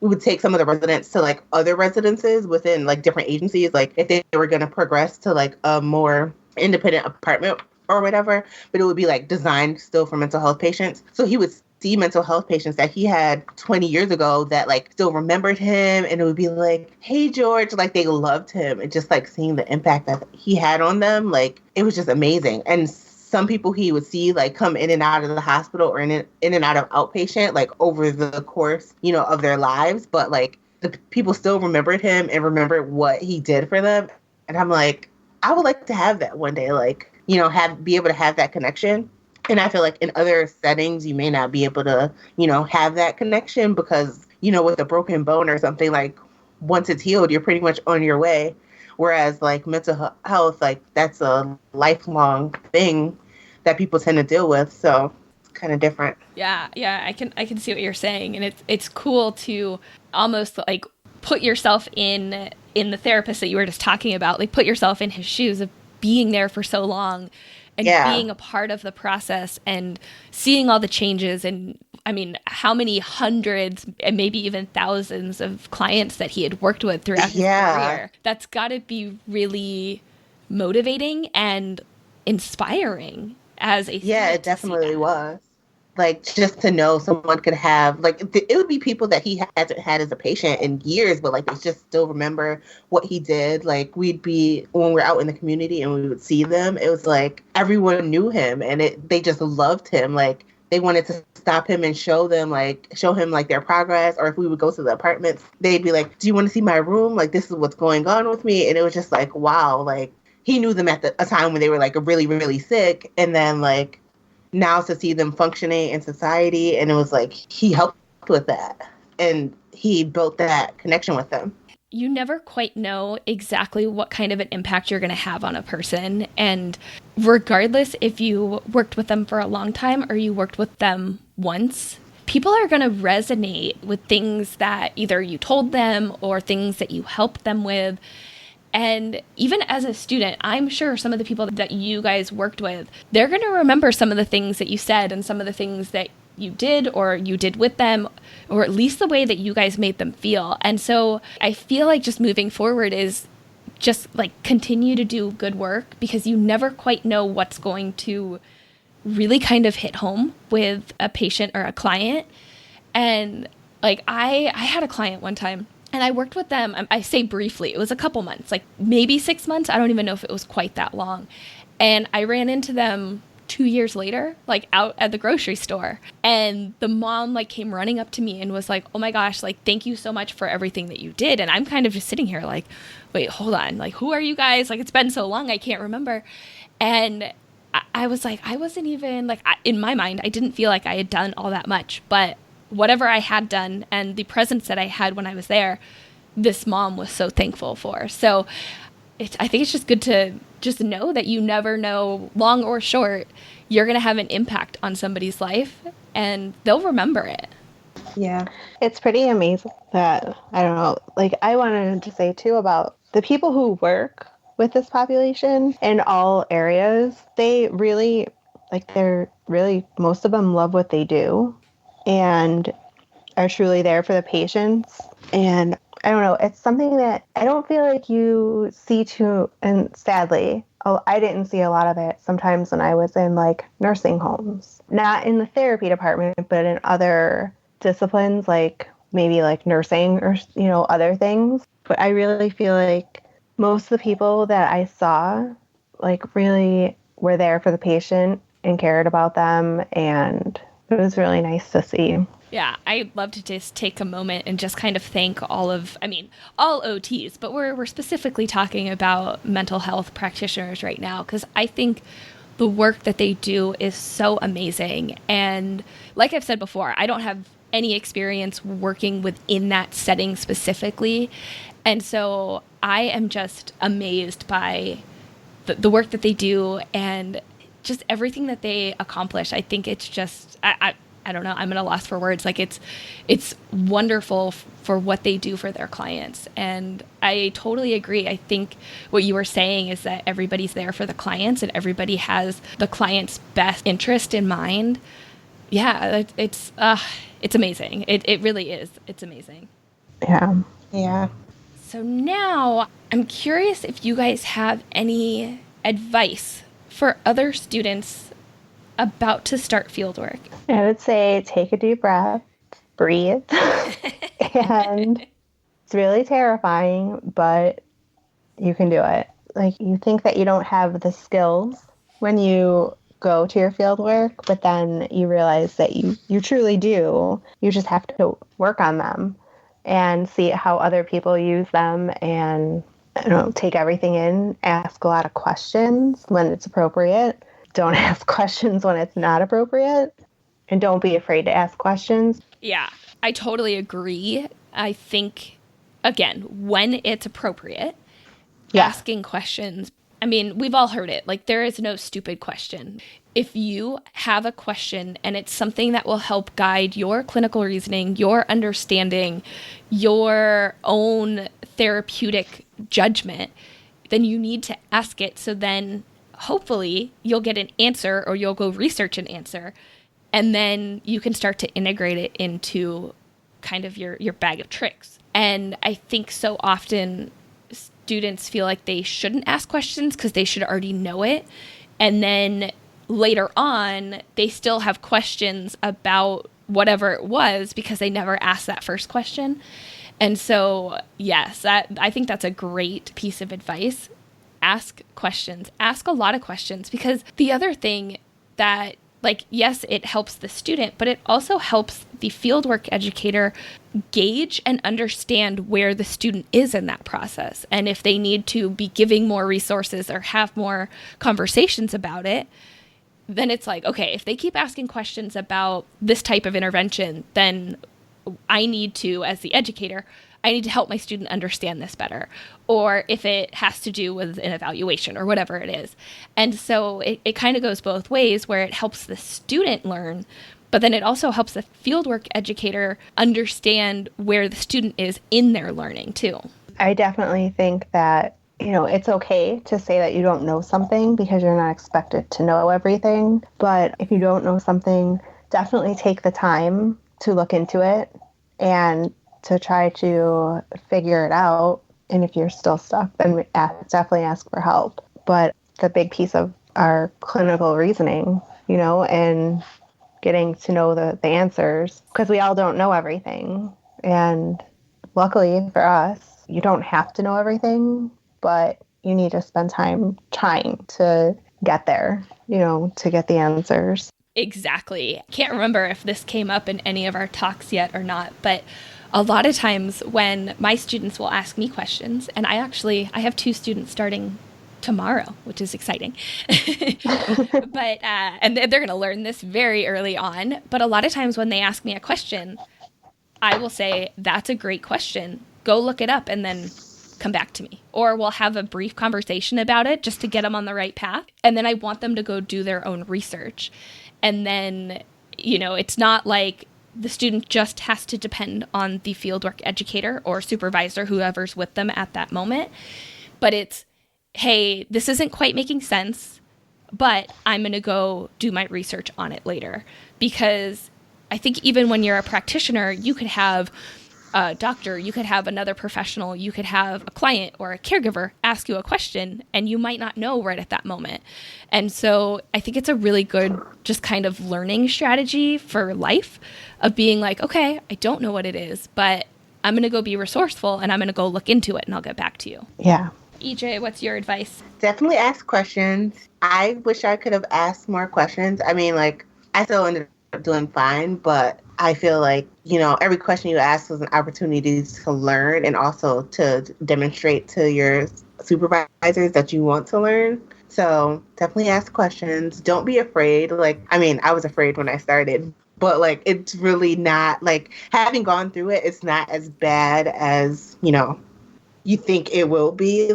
[SPEAKER 3] we would take some of the residents to like other residences within like different agencies, like if they were going to progress to like a more independent apartment or whatever, but it would be like designed still for mental health patients. So he would see mental health patients that he had 20 years ago that like still remembered him, and it would be like, hey George, like they loved him, and just like seeing the impact that he had on them, like it was just amazing. And some people he would see like come in and out of the hospital or in and out of outpatient like over the course, of their lives, but like the people still remembered him and remembered what he did for them. And I'm like, I would like to have that one day, like, be able to have that connection. And I feel like in other settings, you may not be able to, have that connection because, with a broken bone or something, like once it's healed, you're pretty much on your way. Whereas like mental health, like that's a lifelong thing that people tend to deal with. So it's kind of different.
[SPEAKER 1] Yeah. I can see what you're saying. And it's cool to almost like put yourself in the therapist that you were just talking about, like put yourself in his shoes of being there for so long and being a part of the process and seeing all the changes. And I mean, how many hundreds and maybe even thousands of clients that he had worked with throughout his career. That's got to be really motivating and inspiring as a
[SPEAKER 3] it definitely was. Like just to know someone could have like it would be people that he hasn't had as a patient in years, but like they just still remember what he did. Like we'd be when we're out in the community and we would see them, it was like everyone knew him and they just loved him. Like they wanted to stop him and show him like their progress. Or if we would go to the apartments, they'd be like, do you want to see my room? Like this is what's going on with me. And it was just like, wow, like he knew them at a time when they were like really, really sick. And then like now to see them functioning in society. And it was like, he helped with that. And he built that connection with them.
[SPEAKER 1] you never quite know exactly what kind of an impact you're going to have on a person. And regardless if you worked with them for a long time or you worked with them once, people are going to resonate with things that either you told them or things that you helped them with. And even as a student, I'm sure some of the people that you guys worked with, they're going to remember some of the things that you said and some of the things that you did or you did with them, or at least the way that you guys made them feel. And so I feel like just moving forward is just like continue to do good work, because you never quite know what's going to really kind of hit home with a patient or a client. And like I had a client one time, and I worked with them, I say briefly, it was a couple months, like maybe 6 months. I don't even know if it was quite that long. And I ran into them 2 years later, like out at the grocery store. And the mom like came running up to me and was like, oh my gosh, like, thank you so much for everything that you did. And I'm kind of just sitting here like, wait, hold on. Like, who are you guys? Like, it's been so long, I can't remember. And I was like, I wasn't even like, in my mind, I didn't feel like I had done all that much, but whatever I had done and the presence that I had when I was there, this mom was so thankful for. So I think it's just good to just know that you never know, long or short, you're going to have an impact on somebody's life and they'll remember it.
[SPEAKER 2] Yeah. It's pretty amazing that, I don't know, like I wanted to say too about the people who work with this population in all areas. They really, like most of them love what they do and are truly there for the patients. And I don't know, it's something that I don't feel like you see too, and sadly, I didn't see a lot of it sometimes when I was in like nursing homes, not in the therapy department, but in other disciplines, like maybe like nursing or, other things. But I really feel like most of the people that I saw like really were there for the patient and cared about them. And it was really nice to see.
[SPEAKER 1] Yeah, I'd love to just take a moment and just kind of thank all OTs, but we're specifically talking about mental health practitioners right now, because I think the work that they do is so amazing. And like I've said before, I don't have any experience working within that setting specifically. And so I am just amazed by the work that they do and just everything that they accomplish. I think it's just, I don't know, I'm at a loss for words. Like it's wonderful for what they do for their clients. And I totally agree. I think what you were saying is that everybody's there for the clients and everybody has the client's best interest in mind. Yeah, it's amazing. It really is. It's amazing.
[SPEAKER 2] Yeah.
[SPEAKER 3] Yeah.
[SPEAKER 1] So now I'm curious if you guys have any advice for other students about to start fieldwork.
[SPEAKER 2] I would say take a deep breath, breathe, and it's really terrifying, but you can do it. Like, you think that you don't have the skills when you go to your field work, but then you realize that you truly do. You just have to work on them and see how other people use them and, take everything in, ask a lot of questions when it's appropriate. Don't ask questions when it's not appropriate, and don't be afraid to ask questions.
[SPEAKER 1] Yeah, I totally agree. I think, again, when it's appropriate, asking questions. I mean, we've all heard it. Like, there is no stupid question. If you have a question and it's something that will help guide your clinical reasoning, your understanding, your own therapeutic judgment, then you need to ask it. So then hopefully you'll get an answer, or you'll go research an answer, and then you can start to integrate it into kind of your bag of tricks. And I think so often students feel like they shouldn't ask questions because they should already know it. And then later on, they still have questions about whatever it was because they never asked that first question. And so, yes, I think that's a great piece of advice. Ask questions. Ask a lot of questions, because the other thing that, like, yes, it helps the student, but it also helps the fieldwork educator gauge and understand where the student is in that process. And if they need to be giving more resources or have more conversations about it, then it's like, okay, if they keep asking questions about this type of intervention, then I need to, as the educator, I need to help my student understand this better, or if it has to do with an evaluation or whatever it is. And so it kind of goes both ways, where it helps the student learn, but then it also helps the fieldwork educator understand where the student is in their learning too.
[SPEAKER 2] I definitely think that, it's okay to say that you don't know something because you're not expected to know everything. But if you don't know something, definitely take the time to look into it and to try to figure it out. And if you're still stuck, then definitely ask for help. But the big piece of our clinical reasoning, and getting to know the answers, because we all don't know everything. And luckily for us, you don't have to know everything, but you need to spend time trying to get there, to get the answers.
[SPEAKER 1] Exactly. Can't remember if this came up in any of our talks yet or not, but a lot of times when my students will ask me questions, and I have 2 students starting tomorrow, which is exciting. But and they're going to learn this very early on. But a lot of times when they ask me a question, I will say, that's a great question. Go look it up and then come back to me. Or we'll have a brief conversation about it just to get them on the right path. And then I want them to go do their own research. And then, it's not like the student just has to depend on the fieldwork educator or supervisor, whoever's with them at that moment. But it's, hey, this isn't quite making sense, but I'm going to go do my research on it later. Because I think even when you're a practitioner, you could have a doctor, you could have another professional, you could have a client or a caregiver ask you a question, and you might not know right at that moment. And so I think it's a really good just kind of learning strategy for life of being like, okay, I don't know what it is, but I'm going to go be resourceful and I'm going to go look into it and I'll get back to you.
[SPEAKER 2] Yeah.
[SPEAKER 1] EJ, what's your advice?
[SPEAKER 3] Definitely ask questions. I wish I could have asked more questions. I mean, I still ended up doing fine, but I feel like, every question you ask was an opportunity to learn and also to demonstrate to your supervisors that you want to learn. So definitely ask questions. Don't be afraid. I was afraid when I started, but it's really not, having gone through it, it's not as bad as, you think it will be.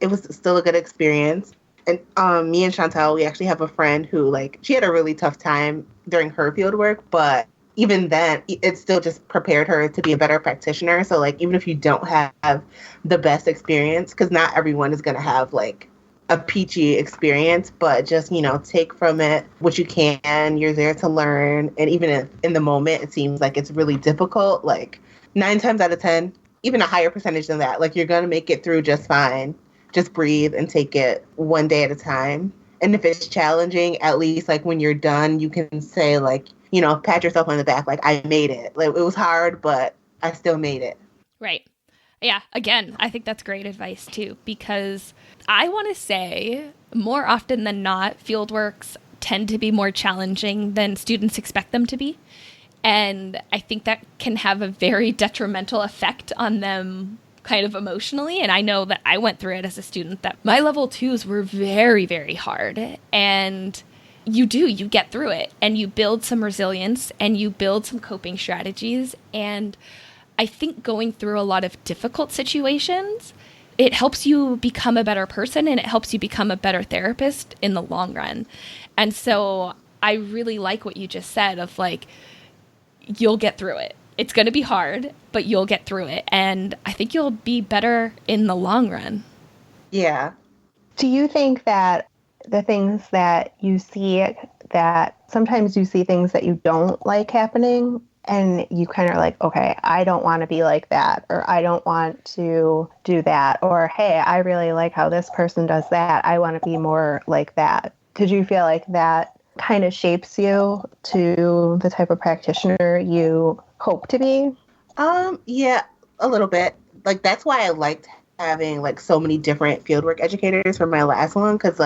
[SPEAKER 3] It was still a good experience. And me and Chantal, we actually have a friend who, she had a really tough time during her field work, but even then, it still just prepared her to be a better practitioner. So, even if you don't have the best experience, because not everyone is going to have, a peachy experience, but just, take from it what you can. You're there to learn. And even if in the moment it seems like it's really difficult, 9 times out of 10, even a higher percentage than that, you're going to make it through just fine. Just breathe and take it one day at a time. And if it's challenging, at least when you're done, you can say pat yourself on the back. I made it. It was hard, but I still made it.
[SPEAKER 1] Right. Yeah. Again, I think that's great advice too, because I want to say more often than not, fieldworks tend to be more challenging than students expect them to be. And I think that can have a very detrimental effect on them kind of emotionally. And I know that I went through it as a student, that my level 2s were very, very hard. And you get through it and you build some resilience and you build some coping strategies. And I think going through a lot of difficult situations, it helps you become a better person and it helps you become a better therapist in the long run. And so I really like what you just said of you'll get through it. It's going to be hard, but you'll get through it. And I think you'll be better in the long run.
[SPEAKER 3] Yeah.
[SPEAKER 2] Do you think that the things that you see, that sometimes you see things that you don't like happening and you kind of okay, I don't want to be like that, or I don't want to do that, or hey, I really like how this person does that, I want to be more like that. Did you feel like that kind of shapes you to the type of practitioner you hope to be?
[SPEAKER 3] Yeah, a little bit. That's why I liked having so many different fieldwork educators for my last one, because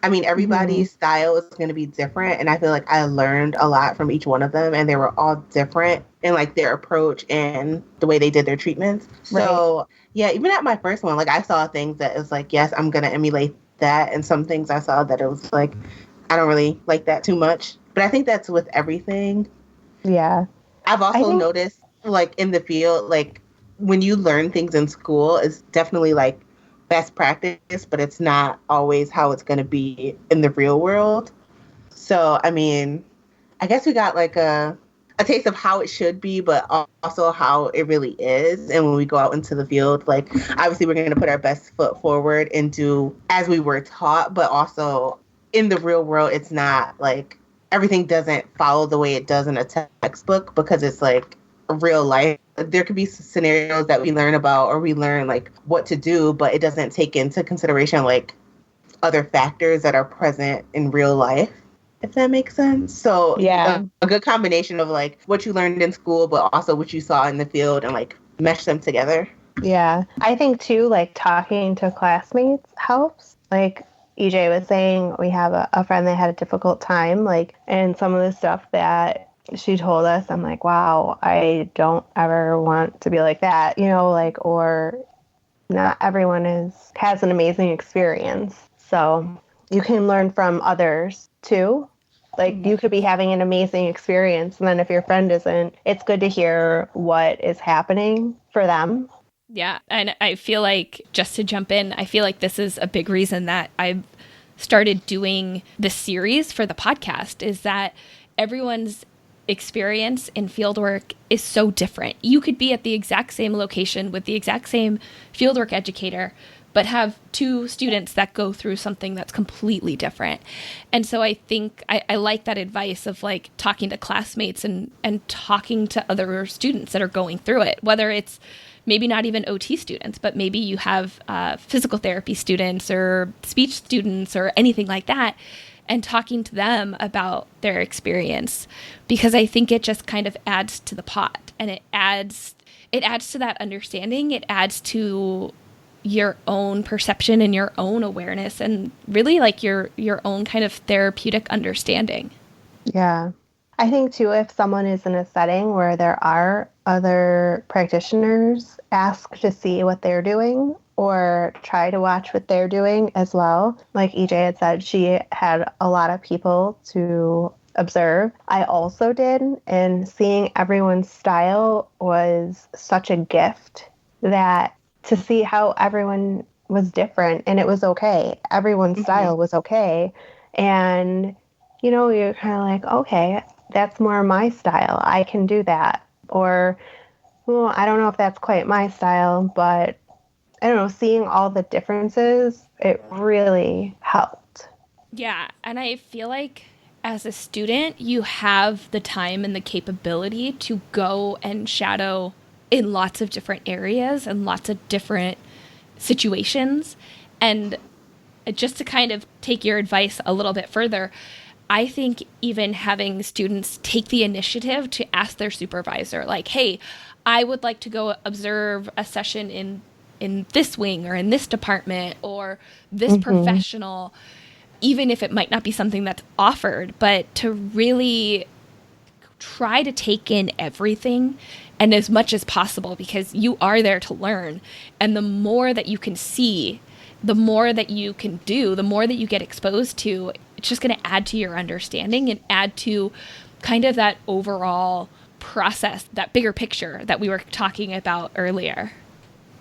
[SPEAKER 3] everybody's style is going to be different, and I feel I learned a lot from each one of them, and they were all different in their approach and the way they did their treatments. So yeah, even at my first one, I saw things that it was yes, I'm going to emulate that, and some things I saw that it was I don't really like that too much. But I think that's with everything.
[SPEAKER 2] Yeah.
[SPEAKER 3] I've also noticed in the field, when you learn things in school, it's definitely like best practice, but it's not always how it's going to be in the real world. So, I mean, I guess we got like a taste of how it should be, but also how it really is. And when we go out into the field, like obviously we're going to put our best foot forward and do as we were taught, but also in the real world, it's not like everything doesn't follow the way it does in a textbook because it's like real life. There could be scenarios that we learn about or we learn like what to do, but it doesn't take into consideration like other factors that are present in real life, if that makes sense. So
[SPEAKER 4] Yeah.
[SPEAKER 3] a good combination of like what you learned in school, but also what you saw in the field and like mesh them together.
[SPEAKER 2] Yeah. I think too, like talking to classmates helps. Like EJ was saying, we have a friend that had a difficult time, like, and some of the stuff that she told us, I'm like, wow, I don't ever want to be like that, you know, like, or not everyone has an amazing experience. So you can learn from others too. Like you could be having an amazing experience, and then if your friend isn't, it's good to hear what is happening for them.
[SPEAKER 1] Yeah. And I feel like, just to jump in, I feel like this is a big reason that I've started doing this series for the podcast, is that everyone's experience in fieldwork is so different. You could be at the exact same location with the exact same fieldwork educator, but have two students that go through something that's completely different. And so I think I like that advice of like talking to classmates and talking to other students that are going through it, whether it's maybe not even OT students, but maybe you have physical therapy students or speech students or anything like that, and talking to them about their experience, because I think it just kind of adds to the pot, and it adds to that understanding. It adds to your own perception and your own awareness, and really like your own kind of therapeutic understanding.
[SPEAKER 2] Yeah. I think too, if someone is in a setting where there are other practitioners, ask to see what they're doing or try to watch what they're doing as well. Like EJ had said, she had a lot of people to observe. I also did, and seeing everyone's style was such a gift, that to see how everyone was different, and it was okay. Everyone's style was okay. And, you know, you're kind of like, okay, that's more my style. I can do that. Or, well, I don't know if that's quite my style, but I don't know, seeing all the differences, it really helped.
[SPEAKER 1] Yeah. And I feel like as a student, you have the time and the capability to go and shadow in lots of different areas and lots of different situations. And just to kind of take your advice a little bit further, I think even having students take the initiative to ask their supervisor, like, hey, I would like to go observe a session in this wing or in this department or this professional, even if it might not be something that's offered, but to really try to take in everything and as much as possible, because you are there to learn. And the more that you can see, the more that you can do, the more that you get exposed to, it's just going to add to your understanding and add to kind of that overall process, that bigger picture that we were talking about earlier.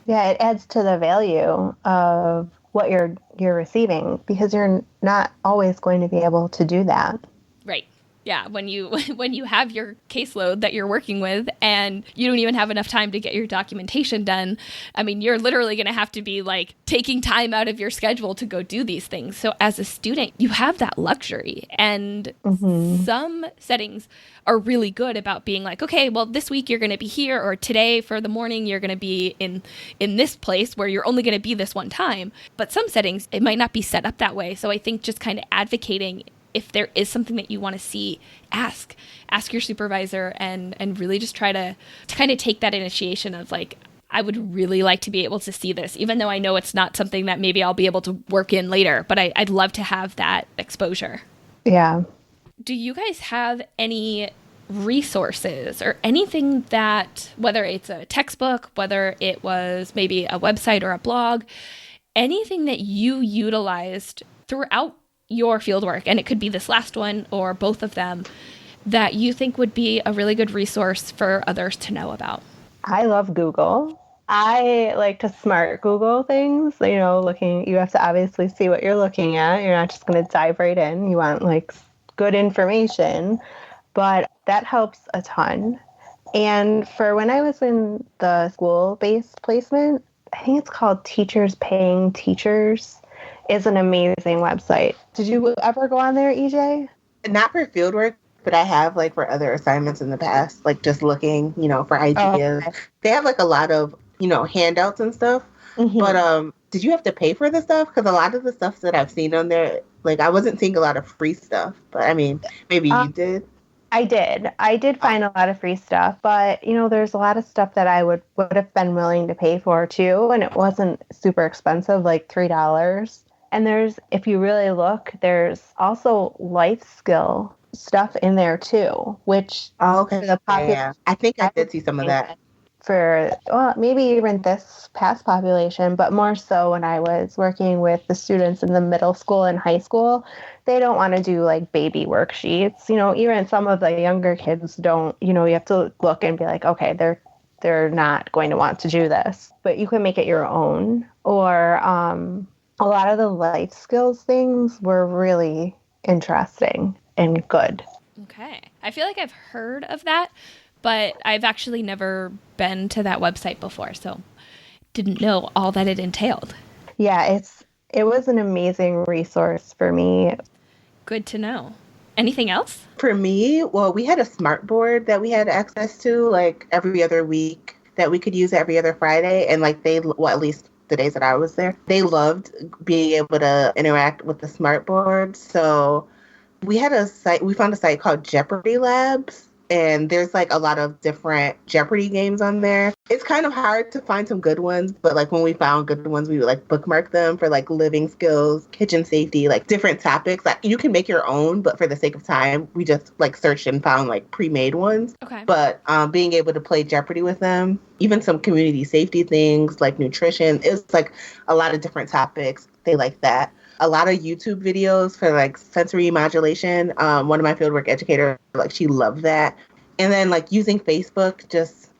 [SPEAKER 2] Yeah, it adds to the value of what you're receiving, because you're not always going to be able to do that.
[SPEAKER 1] Right. Yeah, when you have your caseload that you're working with and you don't even have enough time to get your documentation done, I mean, you're literally going to have to be like taking time out of your schedule to go do these things. So as a student, you have that luxury. And some settings are really good about being like, okay, well, this week you're going to be here, or today for the morning you're going to be in this place where you're only going to be this one time. But some settings, it might not be set up that way. So I think just kind of advocating, if there is something that you want to see, ask your supervisor and really just try to kind of take that initiation of like, I would really like to be able to see this, even though I know it's not something that maybe I'll be able to work in later, but I'd love to have that exposure.
[SPEAKER 2] Yeah.
[SPEAKER 1] Do you guys have any resources or anything that, whether it's a textbook, whether it was maybe a website or a blog, anything that you utilized throughout your fieldwork, and it could be this last one or both of them, that you think would be a really good resource for others to know about?
[SPEAKER 2] I love Google. I like to smart Google things, you have to obviously see what you're looking at. You're not just going to dive right in. You want like good information, but that helps a ton. And for when I was in the school-based placement, I think it's called Teachers Paying Teachers, is an amazing website. Did you ever go on there, EJ?
[SPEAKER 3] Not for fieldwork, but I have like for other assignments in the past, like just looking, for ideas.
[SPEAKER 2] Okay.
[SPEAKER 3] They have like a lot of, handouts and stuff.
[SPEAKER 2] Mm-hmm.
[SPEAKER 3] But did you have to pay for the stuff? Because a lot of the stuff that I've seen on there, like I wasn't seeing a lot of free stuff. But I mean, maybe you did.
[SPEAKER 2] I did. I did find a lot of free stuff, but there's a lot of stuff that I would have been willing to pay for too, and it wasn't super expensive, like $3. And if you really look, there's also life skill stuff in there too, which
[SPEAKER 3] okay.
[SPEAKER 2] the
[SPEAKER 3] Yeah. I think I did see some of that.
[SPEAKER 2] For maybe even this past population, but more so when I was working with the students in the middle school and high school, they don't want to do like baby worksheets. Even some of the younger kids don't. You have to look and be like, okay, they're not going to want to do this, but you can make it your own. Or a lot of the life skills things were really interesting and good.
[SPEAKER 1] Okay. I feel like I've heard of that, but I've actually never been to that website before, so didn't know all that it entailed.
[SPEAKER 2] Yeah, it was an amazing resource for me.
[SPEAKER 1] Good to know. Anything else?
[SPEAKER 3] For me, well, we had a smart board that we had access to like every other week that we could use every other Friday. And like at least the days that I was there, they loved being able to interact with the smart board. So we found a site called Jeopardy Labs. And there's like a lot of different Jeopardy games on there. It's kind of hard to find some good ones, but like when we found good ones, we would like bookmark them for like living skills, kitchen safety, like different topics. Like you can make your own, but for the sake of time, we just like searched and found like pre-made ones.
[SPEAKER 1] Okay.
[SPEAKER 3] But being able to play Jeopardy with them, even some community safety things like nutrition, it's like a lot of different topics. They like that. A lot of YouTube videos for like sensory modulation. One of my fieldwork educators, like she loved that. And then like using Facebook,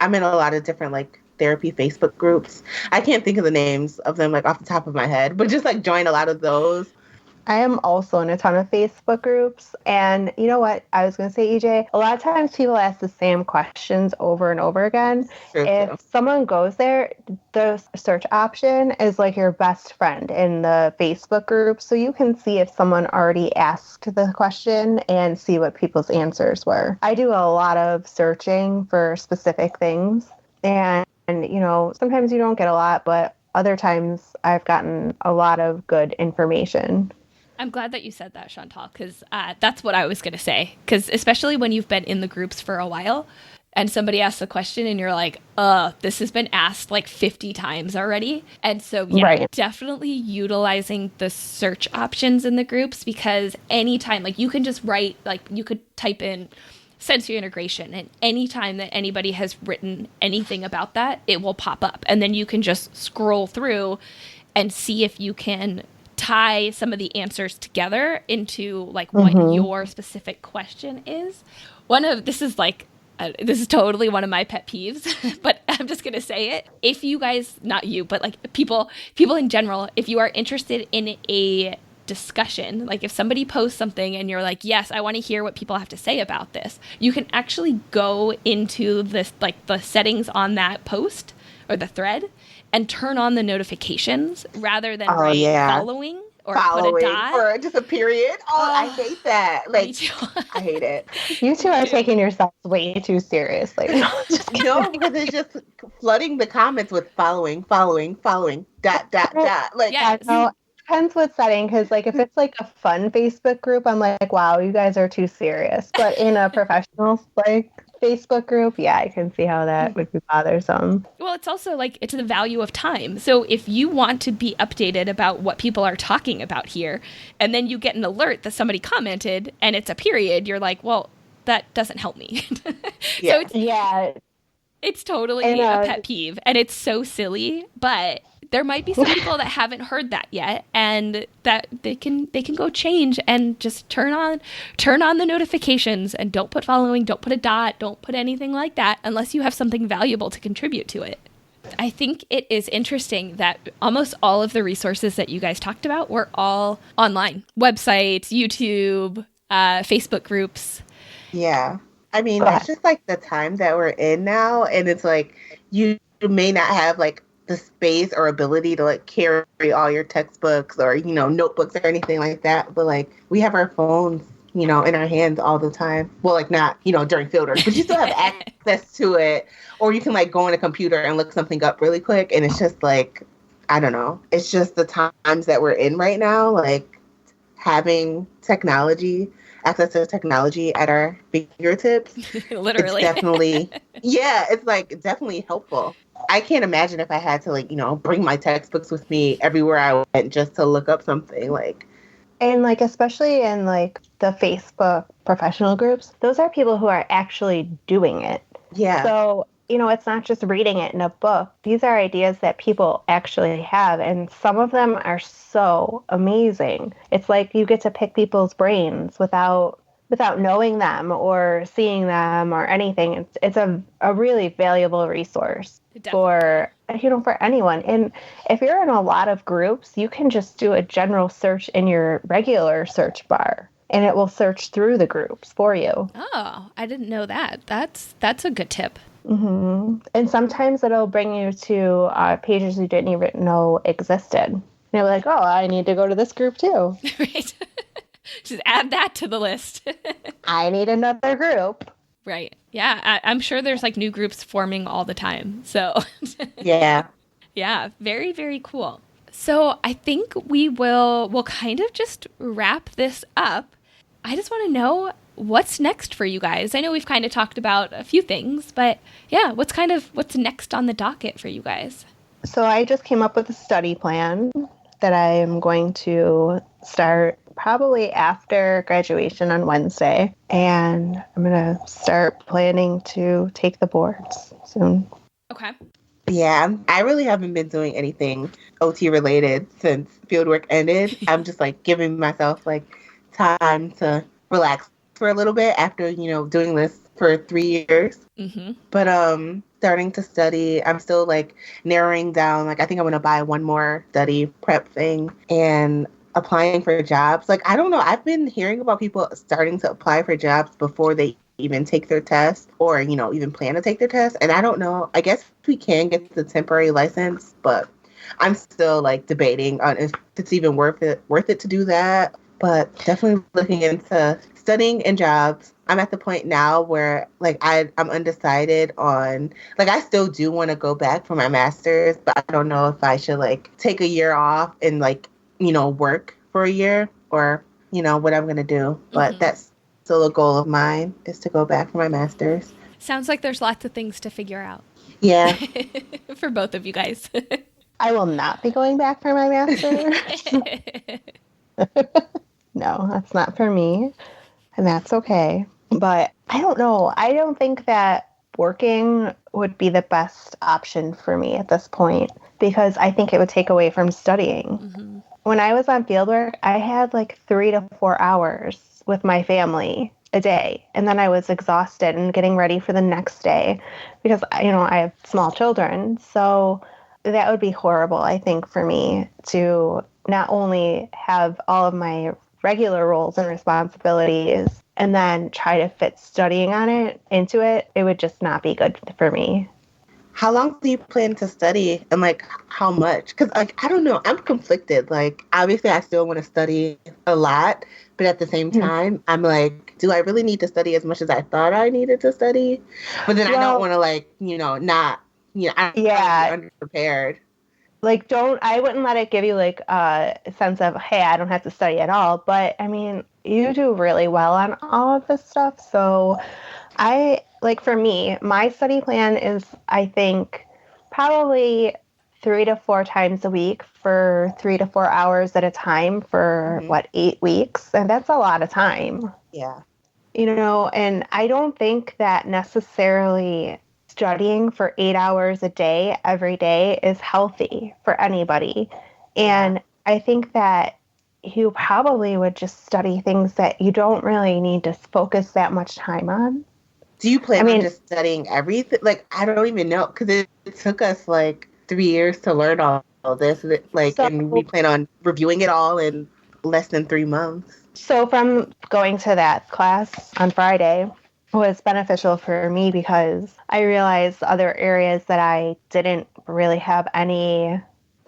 [SPEAKER 3] I'm in a lot of different like therapy Facebook groups. I can't think of the names of them like off the top of my head, but just like join a lot of those.
[SPEAKER 2] I am also in a ton of Facebook groups. And you know what? I was going to say, EJ, a lot of times people ask the same questions over and over again.
[SPEAKER 3] True.
[SPEAKER 2] If someone goes there, the search option is like your best friend in the Facebook group. So you can see if someone already asked the question and see what people's answers were. I do a lot of searching for specific things. And sometimes you don't get a lot, but other times I've gotten a lot of good information.
[SPEAKER 1] I'm glad that you said that, Chantal, because that's what I was going to say. Because especially when you've been in the groups for a while and somebody asks a question and you're like, this has been asked like 50 times already. And so, yeah, right. Definitely utilizing the search options in the groups, because anytime, like you can just write, like you could type in sensory integration, and anytime that anybody has written anything about that, it will pop up. And then you can just scroll through and see if you can tie some of the answers together into like what your specific question is. This is totally one of my pet peeves, but I'm just going to say it. If you guys, not you, but like people in general, if you are interested in a discussion, like if somebody posts something and you're like, yes, I want to hear what people have to say about this, you can actually go into this, like the settings on that post or the thread, and turn on the notifications rather than following or put a dot
[SPEAKER 3] or just a period. I hate that. Like, I hate it.
[SPEAKER 2] You two are taking yourselves way too seriously.
[SPEAKER 3] No, because it's just flooding the comments with following, dot. Like,
[SPEAKER 2] yeah, no, depends what setting, because like if it's like a fun Facebook group, I'm like, wow, you guys are too serious. But in a professional like Facebook group, yeah, I can see how that would be bothersome.
[SPEAKER 1] Well, it's also like, it's the value of time. So if you want to be updated about what people are talking about here, and then you get an alert that somebody commented and it's a period, you're like, well, that doesn't help me.
[SPEAKER 3] Yeah.
[SPEAKER 1] So it's totally a pet peeve, and it's so silly, but there might be some people that haven't heard that yet, and that they can go change and just turn on the notifications, and don't put following, don't put a dot, don't put anything like that unless you have something valuable to contribute to it. I think it is interesting that almost all of the resources that you guys talked about were all online. Websites, YouTube, Facebook groups.
[SPEAKER 3] Yeah. I mean, it's just like the time that we're in now. And it's like, you may not have like the space or ability to like carry all your textbooks or, notebooks or anything like that. But like, we have our phones, in our hands all the time. Well, like not, during fieldwork, but you still have access to it. Or you can like go on a computer and look something up really quick. And it's just like, I don't know. It's just the times that we're in right now, like having access to technology at our fingertips.
[SPEAKER 1] Literally.
[SPEAKER 3] It's definitely, it's like definitely helpful. I can't imagine if I had to like, bring my textbooks with me everywhere I went just to look up something like.
[SPEAKER 2] And like, especially in like the Facebook professional groups, those are people who are actually doing it.
[SPEAKER 3] Yeah.
[SPEAKER 2] So, it's not just reading it in a book. These are ideas that people actually have. And some of them are so amazing. It's like you get to pick people's brains without knowing them or seeing them or anything. It's a really valuable resource for anyone. And if you're in a lot of groups, you can just do a general search in your regular search bar and it will search through the groups for you.
[SPEAKER 1] Oh, I didn't know that. That's a good tip.
[SPEAKER 2] Mm-hmm. And sometimes it'll bring you to pages you didn't even know existed. And you're like, oh, I need to go to this group too.
[SPEAKER 1] Right. Just add that to the list.
[SPEAKER 2] I need another group.
[SPEAKER 1] Right. Yeah. I'm sure there's like new groups forming all the time. So
[SPEAKER 3] yeah.
[SPEAKER 1] Yeah. Very, very cool. So I think we'll kind of just wrap this up. I just want to know what's next for you guys. I know we've kind of talked about a few things, but yeah, what's next on the docket for you guys?
[SPEAKER 2] So I just came up with a study plan that I am going to start probably after graduation on Wednesday. And I'm going to start planning to take the boards soon.
[SPEAKER 1] Okay.
[SPEAKER 3] Yeah, I really haven't been doing anything OT related since fieldwork ended. I'm just like giving myself like time to relax for a little bit after, doing this for 3 years.
[SPEAKER 1] Mm-hmm.
[SPEAKER 3] But starting to study, I'm still like narrowing down. Like I think I'm going to buy one more study prep thing and applying for jobs. Like, I don't know. I've been hearing about people starting to apply for jobs before they even take their test or, even plan to take their test. And I don't know. I guess we can get the temporary license, but I'm still like debating on if it's even worth it to do that. But definitely looking into studying and jobs. I'm at the point now where like I'm undecided on like I still do want to go back for my master's, but I don't know if I should like take a year off and like, work for a year or, what I'm going to do. But that's still a goal of mine is to go back for my master's.
[SPEAKER 1] Sounds like there's lots of things to figure out.
[SPEAKER 3] Yeah.
[SPEAKER 1] For both of you guys.
[SPEAKER 2] I will not be going back for my master's. No, that's not for me. And that's okay. But I don't know. I don't think that working would be the best option for me at this point because I think it would take away from studying.
[SPEAKER 1] Mm-hmm.
[SPEAKER 2] When I was on fieldwork, I had like 3 to 4 hours with my family a day. And then I was exhausted and getting ready for the next day because, I have small children. So that would be horrible, I think, for me to not only have all of my regular roles and responsibilities and then try to fit studying into it. It would just not be good for me.
[SPEAKER 3] How long do you plan to study and like how much? Because like, I don't know, I'm conflicted. Like, obviously I still want to study a lot, but at the same time, I'm like, do I really need to study as much as I thought I needed to study? But then I don't want to like, not, I'm underprepared.
[SPEAKER 2] Like, I wouldn't let it give you like a sense of, hey, I don't have to study at all. But I mean, you do really well on all of this stuff. So for me, my study plan is, I think, probably 3 to 4 times a week for 3 to 4 hours at a time for 8 weeks. And that's a lot of time.
[SPEAKER 3] Yeah.
[SPEAKER 2] And I don't think that necessarily studying for 8 hours a day, every day is healthy for anybody. And I think that you probably would just study things that you don't really need to focus that much time on.
[SPEAKER 3] Do you plan
[SPEAKER 2] I mean-
[SPEAKER 3] on just studying everything? Like, I don't even know, because it took us like 3 years to learn all this. And we plan on reviewing it all in less than 3 months.
[SPEAKER 2] So from going to that class on Friday was beneficial for me because I realized other areas that I didn't really have any,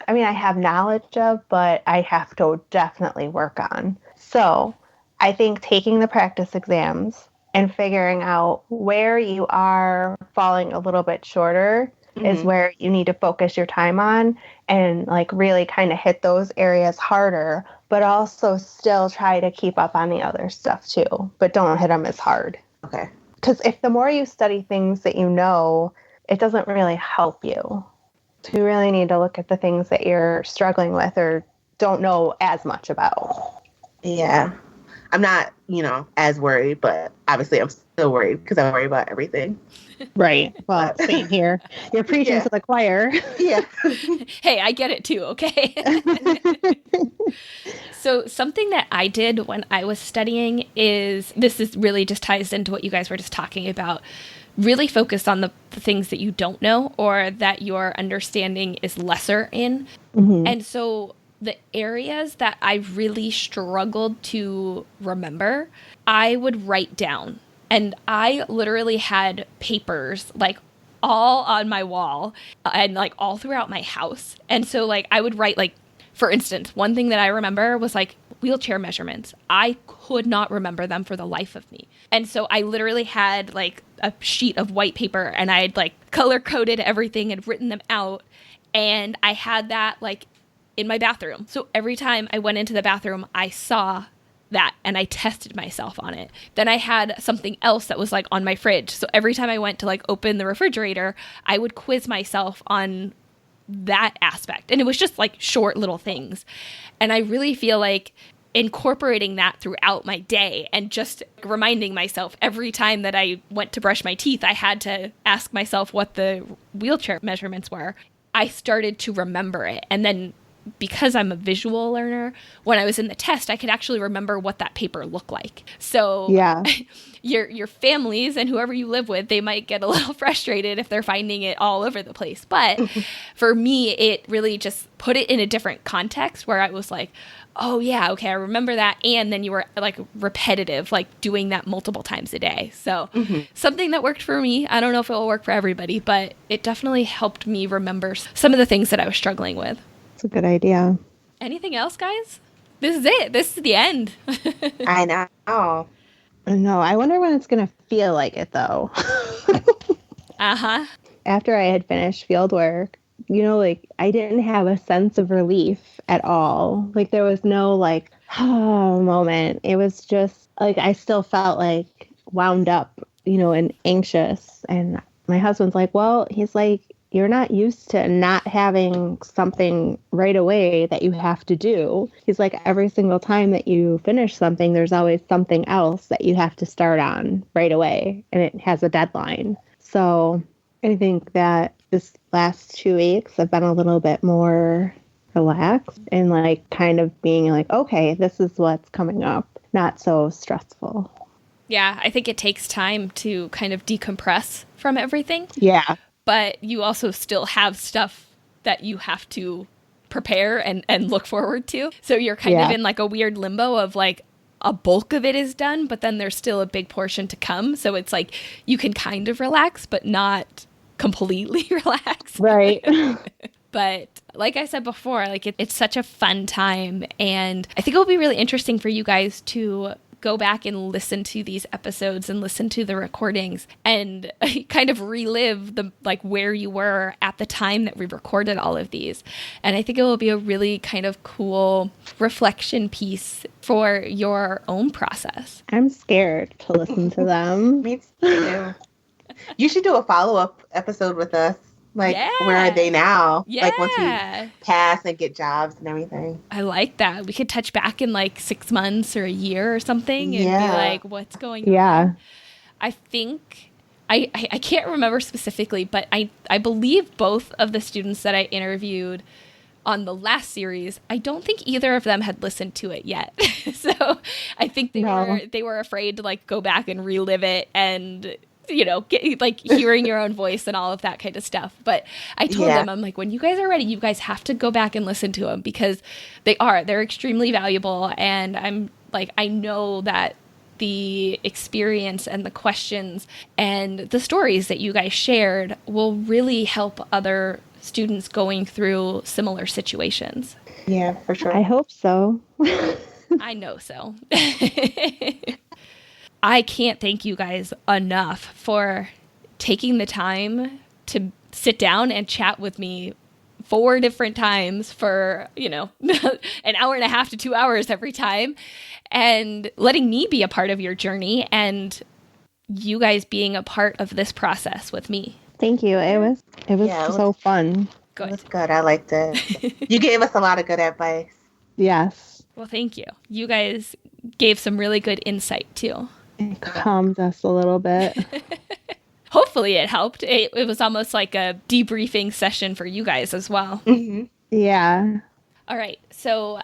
[SPEAKER 2] I mean, I have knowledge of, but I have to definitely work on. So I think taking the practice exams and figuring out where you are falling a little bit shorter is where you need to focus your time on and like really kind of hit those areas harder, but also still try to keep up on the other stuff too, but don't hit them as hard.
[SPEAKER 3] Okay.
[SPEAKER 2] Because if the more you study things that you know, it doesn't really help you. So you really need to look at the things that you're struggling with or don't know as much about.
[SPEAKER 3] Yeah. I'm not, as worried, but obviously I'm still worried because I worry about everything.
[SPEAKER 2] Right. Well, same here. You're preaching to the choir.
[SPEAKER 3] Yeah.
[SPEAKER 1] Hey, I get it too, okay? So something that I did when I was studying this really just ties into what you guys were just talking about. Really focus on the things that you don't know or that your understanding is lesser in. Mm-hmm. And so the areas that I really struggled to remember, I would write down. And I literally had papers like all on my wall and like all throughout my house. And so like I would write like, for instance, one thing that I remember was like wheelchair measurements. I could not remember them for the life of me. And so I literally had like a sheet of white paper and I had like color coded everything and written them out. And I had that like in my bathroom. So every time I went into the bathroom, I saw that and I tested myself on it. Then I had something else that was like on my fridge. So every time I went to like open the refrigerator, I would quiz myself on that aspect. And it was just like short little things. And I really feel like incorporating that throughout my day and just reminding myself every time that I went to brush my teeth, I had to ask myself what the wheelchair measurements were. I started to remember it. And then because I'm a visual learner, when I was in the test, I could actually remember what that paper looked like. So yeah, your families and whoever you live with, they might get a little frustrated if they're finding it all over the place. But for me, it really just put it in a different context where I was like, oh yeah, okay, I remember that. And then you were like repetitive, like doing that multiple times a day. So something that worked for me. I don't know if it will work for everybody, but it definitely helped me remember some of the things that I was struggling with.
[SPEAKER 2] That's a good idea.
[SPEAKER 1] Anything else, guys? This is it. This is the end.
[SPEAKER 3] I know.
[SPEAKER 2] No, I wonder when it's going to feel like it, though.
[SPEAKER 1] Uh-huh.
[SPEAKER 2] After I had finished field work, like I didn't have a sense of relief at all. Like there was no like, moment. It was just like I still felt like wound up, and anxious. And my husband's like, well, he's like, you're not used to not having something right away that you have to do. He's like, every single time that you finish something, there's always something else that you have to start on right away. And it has a deadline. So I think that this last 2 weeks have been a little bit more relaxed and like kind of being like, okay, this is what's coming up. Not so stressful.
[SPEAKER 1] Yeah, I think it takes time to kind of decompress from everything.
[SPEAKER 2] Yeah.
[SPEAKER 1] But you also still have stuff that you have to prepare and look forward to. So you're kind of in like a weird limbo of like a bulk of it is done, but then there's still a big portion to come. So it's like you can kind of relax, but not completely relax.
[SPEAKER 2] Right.
[SPEAKER 1] But like I said before, like it's such a fun time. And I think it will be really interesting for you guys to go back and listen to these episodes and listen to the recordings and kind of relive the like where you were at the time that we recorded all of these. And I think it will be a really kind of cool reflection piece for your own process.
[SPEAKER 2] I'm scared to listen to them.
[SPEAKER 3] Me too. You should do a follow-up episode with us. Like, where are they now?
[SPEAKER 1] Yeah.
[SPEAKER 3] Like, once we pass and get jobs and everything.
[SPEAKER 1] I like that. We could touch back in like 6 months or a year or something and be like, what's going on?
[SPEAKER 2] Yeah.
[SPEAKER 1] I think, I can't remember specifically, but I believe both of the students that I interviewed on the last series, I don't think either of them had listened to it yet. So I think they were afraid to like go back and relive it and hearing your own voice and all of that kind of stuff. But I told them, I'm like, when you guys are ready, you guys have to go back and listen to them because they're extremely valuable. And I'm like, I know that the experience and the questions and the stories that you guys shared will really help other students going through similar situations.
[SPEAKER 3] Yeah, for sure.
[SPEAKER 2] I hope so.
[SPEAKER 1] I know so. I can't thank you guys enough for taking the time to sit down and chat with me 4 different times for, an hour and a half to 2 hours every time, and letting me be a part of your journey and you guys being a part of this process with me.
[SPEAKER 2] Thank you. It was so fun.
[SPEAKER 1] Good.
[SPEAKER 3] It was good. I liked it. You gave us a lot of good advice.
[SPEAKER 2] Yes.
[SPEAKER 1] Well, thank you. You guys gave some really good insight too.
[SPEAKER 2] It calmed us a little bit.
[SPEAKER 1] Hopefully it helped. It was almost like a debriefing session for you guys as well.
[SPEAKER 3] Mm-hmm.
[SPEAKER 2] Yeah.
[SPEAKER 1] All right. So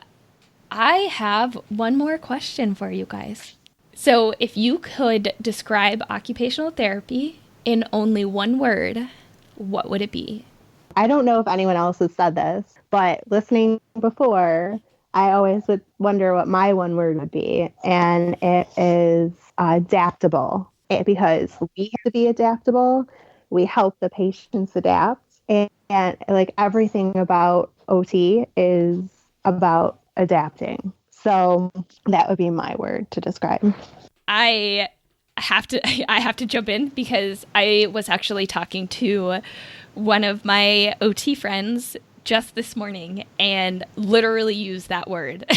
[SPEAKER 1] I have one more question for you guys. So if you could describe occupational therapy in only one word, what would it be?
[SPEAKER 2] I don't know if anyone else has said this, but listening before, I always would wonder what my one word would be. And it is adaptable. Because we have to be adaptable. We help the patients adapt. And like everything about OT is about adapting. So that would be my word to describe.
[SPEAKER 1] I have to jump in because I was actually talking to one of my OT friends just this morning and literally used that word. So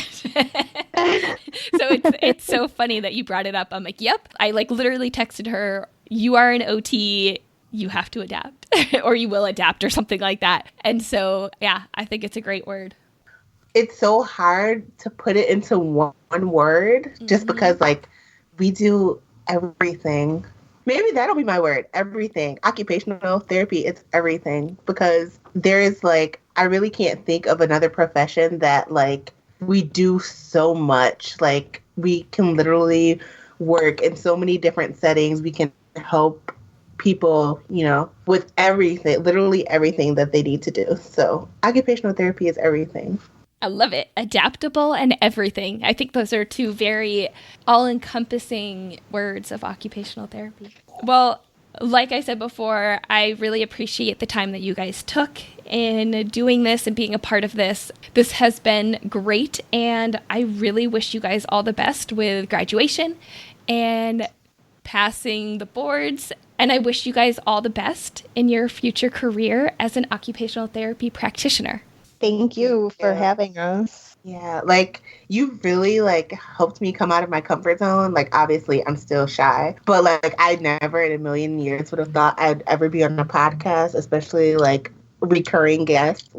[SPEAKER 1] it's so funny that you brought it up. I'm like, yep. I literally texted her, you are an OT, you have to adapt or you will adapt or something like that. And so, yeah, I think it's a great word.
[SPEAKER 3] It's so hard to put it into one word just because we do everything. Maybe that'll be my word. Everything. Occupational therapy, it's everything. Because there is I really can't think of another profession that we do so much. We can literally work in so many different settings. We can help people, with everything, literally everything that they need to do. So occupational therapy is everything.
[SPEAKER 1] I love it. Adaptable and everything. I think those are 2 very all-encompassing words of occupational therapy. Well, like I said before, I really appreciate the time that you guys took in doing this and being a part of this. This has been great, and I really wish you guys all the best with graduation and passing the boards. And I wish you guys all the best in your future career as an occupational therapy practitioner.
[SPEAKER 2] Thank you for having us.
[SPEAKER 3] Yeah, you really helped me come out of my comfort zone. Obviously I'm still shy, but I never in a million years would have thought I'd ever be on a podcast, especially recurring guests.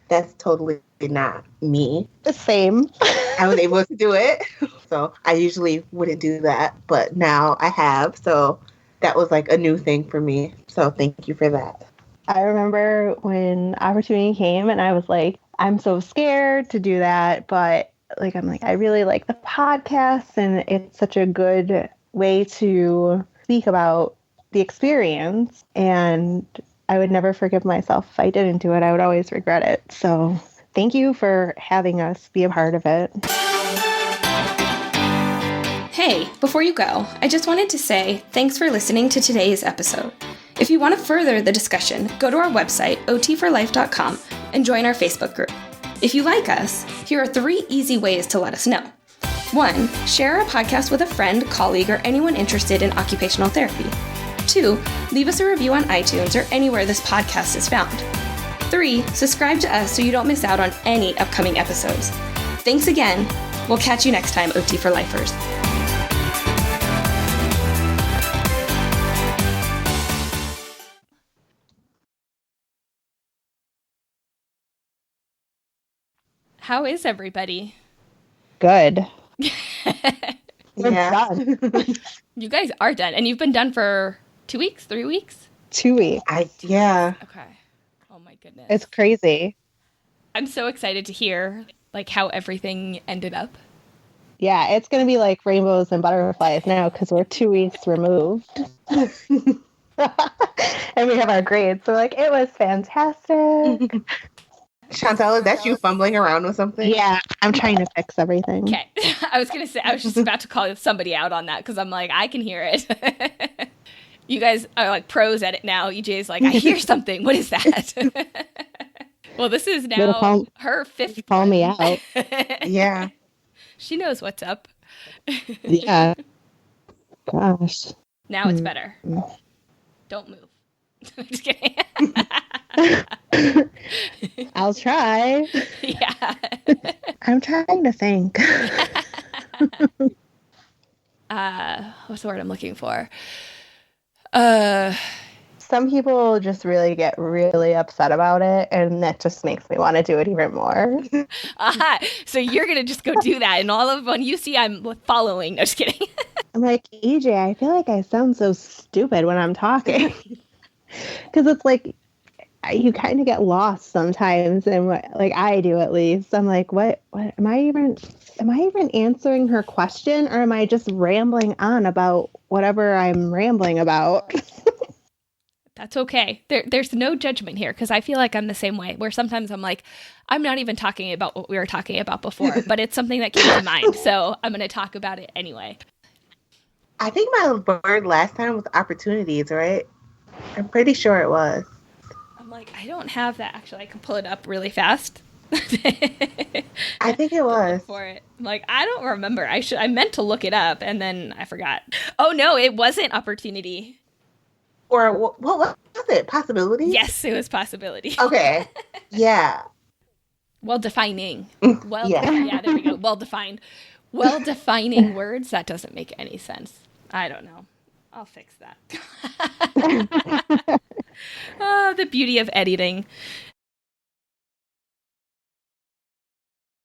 [SPEAKER 3] That's totally not me.
[SPEAKER 2] The same.
[SPEAKER 3] I was able to do it. So I usually wouldn't do that, but now I have. So that was a new thing for me. So thank you for that.
[SPEAKER 2] I remember when opportunity came and I was like, I'm so scared to do that. But I really like the podcast and it's such a good way to speak about the experience. And I would never forgive myself if I didn't do it. I would always regret it. So thank you for having us be a part of it.
[SPEAKER 1] Hey, before you go, I just wanted to say thanks for listening to today's episode. If you want to further the discussion, go to our website, otforlife.com, and join our Facebook group. If you like us, here are 3 easy ways to let us know. 1, share our podcast with a friend, colleague, or anyone interested in occupational therapy. 2, leave us a review on iTunes or anywhere this podcast is found. 3, subscribe to us so you don't miss out on any upcoming episodes. Thanks again. We'll catch you next time, OT for Lifers. How is everybody?
[SPEAKER 2] Good.
[SPEAKER 3] We're
[SPEAKER 2] done.
[SPEAKER 1] You guys are done. And you've been done for 2 weeks, 3 weeks?
[SPEAKER 2] 2 weeks.
[SPEAKER 3] Yeah.
[SPEAKER 1] Okay. Oh my goodness.
[SPEAKER 2] It's crazy.
[SPEAKER 1] I'm so excited to hear how everything ended up.
[SPEAKER 2] Yeah, it's going to be like rainbows and butterflies now because we're 2 weeks removed. And we have our grades. So, like, it was fantastic.
[SPEAKER 3] Chantal, is that you fumbling around with something?
[SPEAKER 2] Yeah, I'm trying to fix everything.
[SPEAKER 1] Okay. I was going to say, I was just about to call somebody out on that because I'm like, I can hear it. You guys are like pros at it now. EJ's like, I hear something. What is that? Well, this is now her fifth.
[SPEAKER 2] Call me out.
[SPEAKER 3] Yeah.
[SPEAKER 1] She knows what's up.
[SPEAKER 2] Yeah. Gosh.
[SPEAKER 1] Now it's better. Don't move. I'm just kidding.
[SPEAKER 2] I'll try.
[SPEAKER 1] Yeah.
[SPEAKER 2] I'm trying to think.
[SPEAKER 1] What's the word I'm looking for?
[SPEAKER 2] Some people just really get really upset about it, and that just makes me want to do it even more.
[SPEAKER 1] So you're going to just go do that, and all of when you see I'm following. No, just kidding.
[SPEAKER 2] I'm like, EJ, I feel like I sound so stupid when I'm talking. Because it's like, you kind of get lost sometimes, and like I do at least. I'm like, what am I even answering her question, or am I just rambling on about whatever I'm rambling about?
[SPEAKER 1] That's okay. There's no judgment here because I feel like I'm the same way where sometimes I'm like, I'm not even talking about what we were talking about before, but it's something that came to mind. So I'm going to talk about it anyway.
[SPEAKER 3] I think my word last time was opportunities, right? I'm pretty sure it was.
[SPEAKER 1] I'm like, I don't have that. Actually, I can pull it up really fast.
[SPEAKER 3] I think it was.
[SPEAKER 1] For it. I'm like, I don't remember. I meant to look it up and then I forgot. Oh no, it wasn't opportunity.
[SPEAKER 3] Or what was it? Possibility?
[SPEAKER 1] Yes, it was possibility.
[SPEAKER 3] Okay. Yeah.
[SPEAKER 1] Well, defining. Well,
[SPEAKER 3] Yeah.
[SPEAKER 1] Yeah, there we go. Well defined. Well, defining words. That doesn't make any sense. I don't know. I'll fix that. Oh, the beauty of editing.